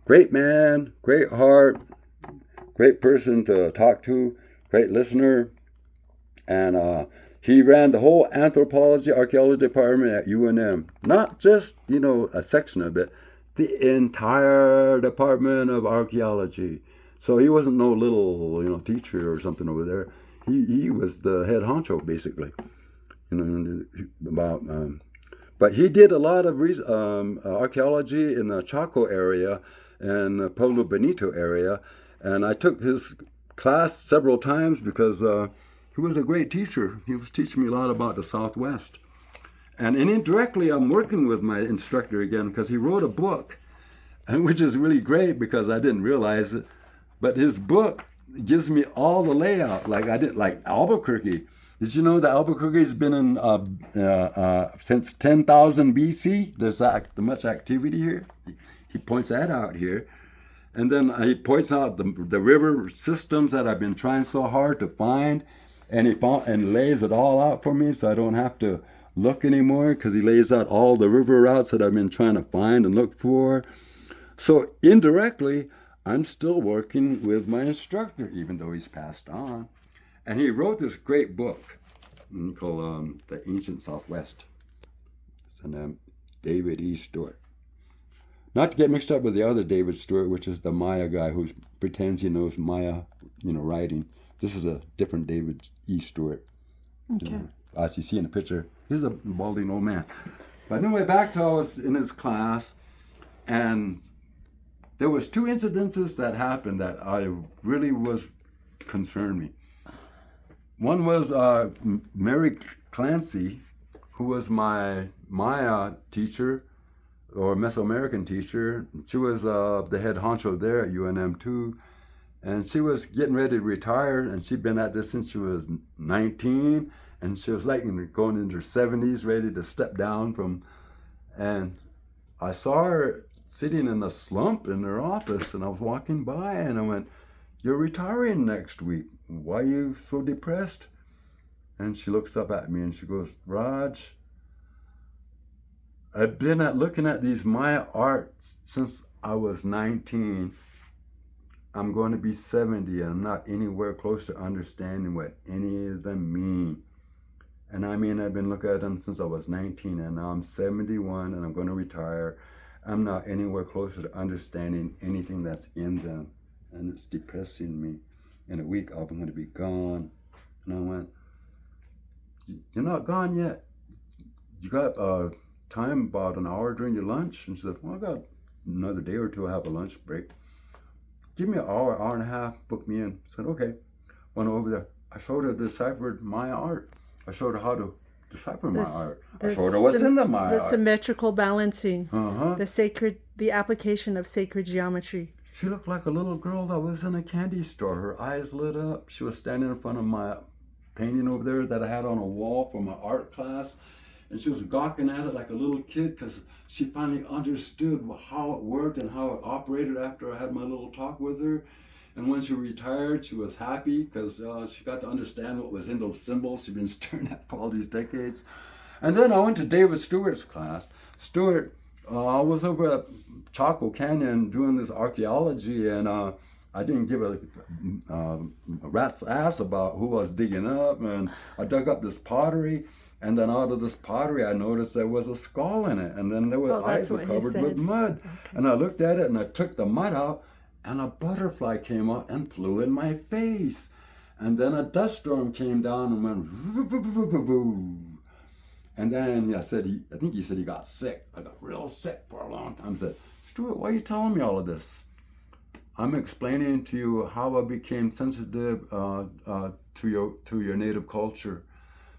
Great man, great heart, great person to talk to, great listener. And he ran the whole anthropology, archaeology department at UNM. Not just, a section of it, the entire department of archaeology. So he wasn't no little, teacher or something over there. He was the head honcho, basically. But he did a lot of archaeology in the Chaco area and the Pueblo Benito area. And I took his class several times because he was a great teacher. He was teaching me a lot about the Southwest. And indirectly, I'm working with my instructor again because he wrote a book, and which is really great because I didn't realize it. But his book gives me all the layout, like I did, like Albuquerque. Did you know that Albuquerque's been in since 10,000 BC? There's much activity here. He points that out here. And then he points out the river systems that I've been trying so hard to find. And he lays it all out for me so I don't have to look anymore, because he lays out all the river routes that I've been trying to find and look for. So indirectly, I'm still working with my instructor, even though he's passed on. And he wrote this great book called The Ancient Southwest. It's David E. Stewart. Not to get mixed up with the other David Stewart, which is the Maya guy who pretends he knows Maya, writing. This is a different David E. Stewart. Okay. As you see in the picture, he's a balding old man. But anyway, back to I was in his class, and there was two incidences that happened that I really concerned me. One was Mary Clancy, who was my Maya teacher, or Mesoamerican teacher. She was the head honcho there at UNM too. And she was getting ready to retire, and she'd been at this since she was 19, And she was like going into her 70s, ready to step down from, and I saw her sitting in a slump in her office, and I was walking by and I went, "You're retiring next week. Why are you so depressed?" And she looks up at me and she goes, "Raj, I've been looking at these Maya arts since I was 19. I'm going to be 70 and I'm not anywhere close to understanding what any of them mean. And I mean, I've been looking at them since I was 19 and now I'm 71 and I'm going to retire. I'm not anywhere closer to understanding anything that's in them. And it's depressing me. In a week, I'm going to be gone." And I went, "You're not gone yet. You got time about an hour during your lunch?" And she said, "Well, I got another day or two. I have a lunch break. Give me an hour, hour and a half, book me in." I said, "Okay." Went over there. I showed her deciphered Maya art. I showed her how to decipher my art. I showed her what's in the Maya art. The symmetrical balancing. The application of sacred geometry. She looked like a little girl that was in a candy store. Her eyes lit up. She was standing in front of my painting over there that I had on a wall from my art class. And she was gawking at it like a little kid because she finally understood how it worked and how it operated after I had my little talk with her. And when she retired, she was happy because she got to understand what was in those symbols she'd been staring at for all these decades. And then I went to David Stewart's class. Stewart, I was over at Chaco Canyon doing this archaeology, and I didn't give a rat's ass about who I was digging up. And I dug up this pottery. And then out of this pottery, I noticed there was a skull in it. And then there were eyes were covered with mud. Okay. And I looked at it and I took the mud out and a butterfly came out and flew in my face. And then a dust storm came down and went voo. And then I think he said he got sick. I got real sick for a long time. I said, "Stuart, why are you telling me all of this?" "I'm explaining to you how I became sensitive to your native culture.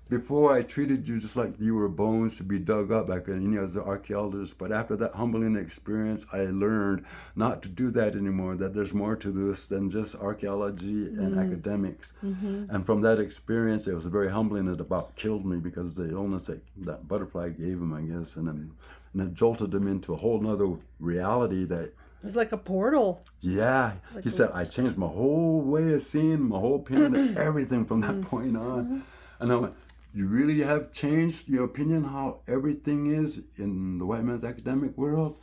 Before I treated you just like you were bones to be dug up like any other archaeologist, but after that humbling experience, I learned not to do that anymore, that there's more to this than just archaeology and academics." And from that experience, it was very humbling. It about killed me because the illness that butterfly gave him, I guess, and it jolted him into a whole nother reality that it was like a portal. Yeah. He said, "I changed my whole way of seeing, my whole opinion of everything from that point on." And I went, "You really have changed your opinion how everything is in the white man's academic world?"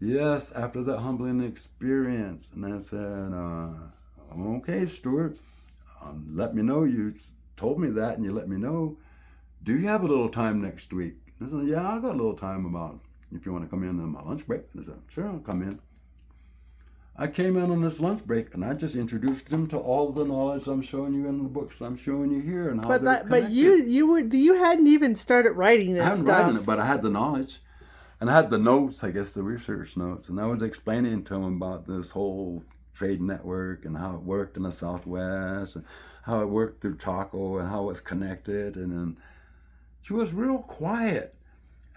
"Yes, after that humbling experience." And I said, "Okay, Stuart, let me know. You told me that and you let me know. Do you have a little time next week?" I said, "Yeah, I got a little time about if you want to come in on my lunch break." And I said, "Sure, I'll come in." I came in on this lunch break and I just introduced him to all the knowledge I'm showing you in the books I'm showing you here and how they're connected. But you hadn't even started writing this stuff. I hadn't written it, but I had the knowledge. And I had the notes, I guess the research notes. And I was explaining to him about this whole trade network and how it worked in the Southwest and how it worked through Chaco and how it was connected. And then he was real quiet.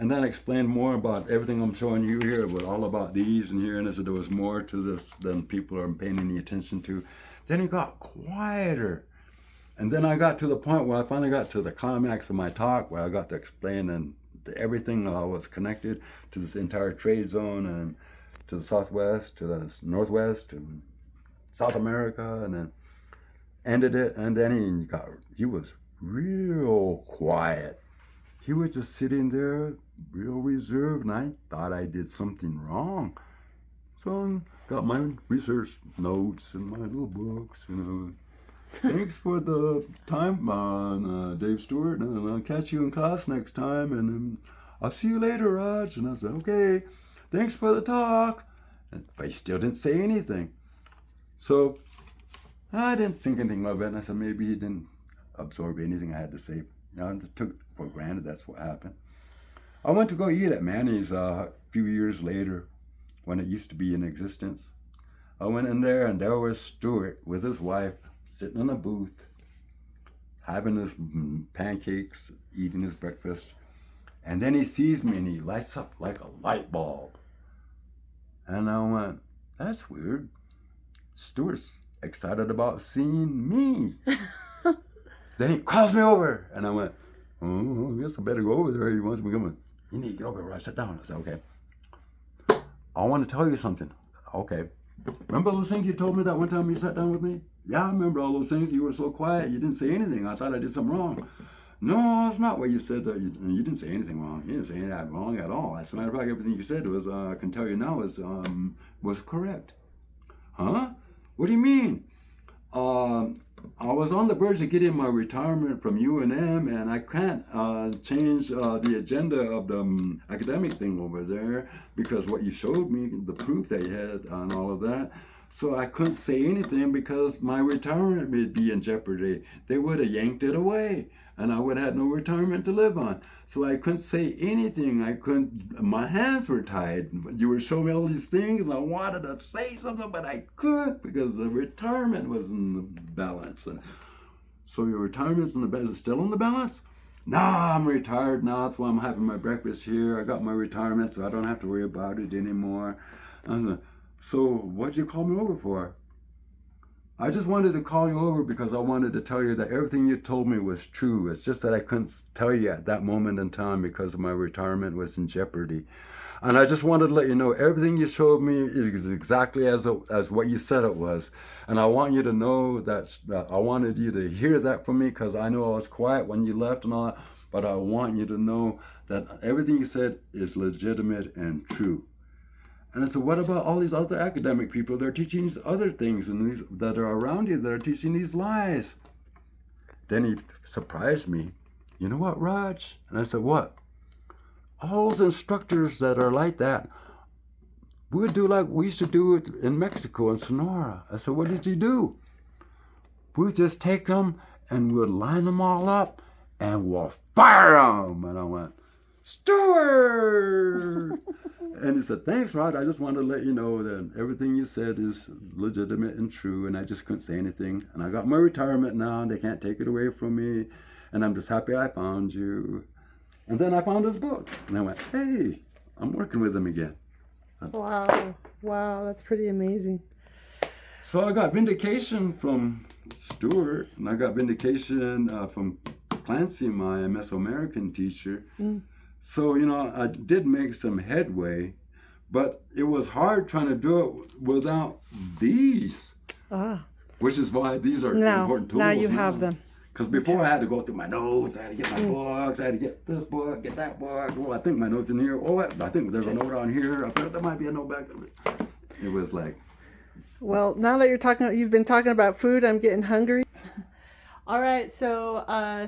And then I explained more about everything I'm showing you here, but all about these and here, and I said there was more to this than people are paying any attention to. Then he got quieter. And then I got to the point where I finally got to the climax of my talk, where I got to explain and everything was connected to this entire trade zone and to the Southwest, to the Northwest, to South America, and then ended it. And then he was real quiet. He was just sitting there, real reserved, and I thought I did something wrong. So I got my research notes and my little books, Thanks for the time, Dave Stewart, and I'll catch you in class next time, and I'll see you later, Raj. And I said, "Okay, thanks for the talk." But he still didn't say anything. So I didn't think anything of it, and I said maybe he didn't absorb anything I had to say. I just took it for granted that's what happened. I went to go eat at Manny's a few years later when it used to be in existence. I went in there and there was Stuart with his wife sitting in a booth having his pancakes, eating his breakfast. And then he sees me and he lights up like a light bulb. And I went, "That's weird. Stuart's excited about seeing me." Then he calls me over, and I went, oh, I guess I better go over there. He wants me to come. You need to get over here. I sat down. I said, okay. I want to tell you something. Okay. Remember those things you told me that one time you sat down with me? Yeah, I remember all those things. You were so quiet. You didn't say anything. I thought I did something wrong. No, it's not what you said. You didn't say anything wrong. You didn't say anything wrong at all. As a matter of fact, everything you said was, I can tell you now, was correct. Huh? What do you mean? I was on the verge of getting my retirement from UNM, and I can't change the agenda of the academic thing over there because what you showed me, the proof that you had and all of that. So I couldn't say anything because my retirement would be in jeopardy. They would have yanked it away, and I would have had no retirement to live on. So I couldn't say anything. I couldn't, my hands were tied. You were showing me all these things, and I wanted to say something, but I couldn't because the retirement was in the balance. And so your retirement's in the balance. Is it still in the balance? Nah, I'm retired now. That's why I'm having my breakfast here. I got my retirement, so I don't have to worry about it anymore. I was like, so what'd you call me over for? I just wanted to call you over because I wanted to tell you that everything you told me was true. It's just that I couldn't tell you at that moment in time because my retirement was in jeopardy. And I just wanted to let you know everything you showed me is exactly as what you said it was. And I want you to know that I wanted you to hear that from me because I know I was quiet when you left and all that. But I want you to know that everything you said is legitimate and true. And I said, what about all these other academic people that are teaching these other things and these that are around you that are teaching these lies? Then he surprised me. You know what, Raj? And I said, what? All those instructors that are like that, we would do like we used to do it in Mexico and Sonora. I said, what did you do? We'd just take them and we'd line them all up and we'll fire them. And I went, Stuart! And he said, thanks, Rod. I just wanted to let you know that everything you said is legitimate and true, and I just couldn't say anything. And I got my retirement now, and they can't take it away from me. And I'm just happy I found you. And then I found his book. And I went, hey, I'm working with him again. Wow. Wow, that's pretty amazing. So I got vindication from Stuart, and I got vindication from Clancy, my Mesoamerican teacher. So, you know, I did make some headway, but it was hard trying to do it without these, which is why these are important tools. Now you have them. Because before I had to go through my notes, I had to get my books, I had to get this book, get that book. Oh, I think my note's in here. Oh, I think there's a note on here. I thought there might be a note back. It was like... Well, now that you've been talking about food, I'm getting hungry. All right, so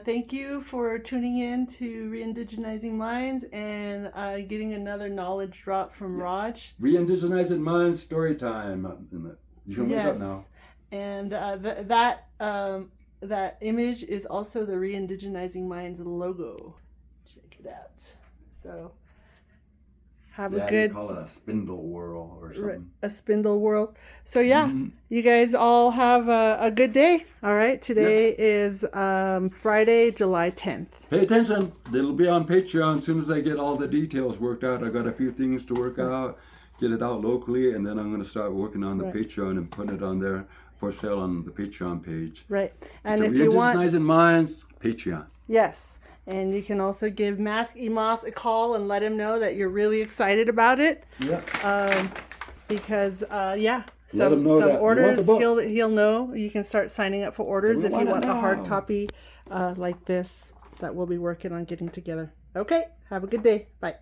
thank you for tuning in to Reindigenizing Minds and getting another knowledge drop from Raj. Reindigenizing Minds Storytime. You can look it up now. And that image is also the Reindigenizing Minds logo. Check it out. So have a good... You call it a spindle whirl or something. A spindle whirl. So you guys all have a good day. All right, today is Friday, July 10th. Pay attention. It'll be on Patreon as soon as I get all the details worked out. I got a few things to work out, get it out locally, and then I'm going to start working on the Patreon and putting it on there for sale on the Patreon page. Right. And so if you want... Reindigenizing Minds, Patreon. Yes. And you can also give Mask Emas a call and let him know that you're really excited about it. Yeah. Because some orders he'll know. You can start signing up for orders if you want the hard copy like this that we'll be working on getting together. Okay. Have a good day. Bye.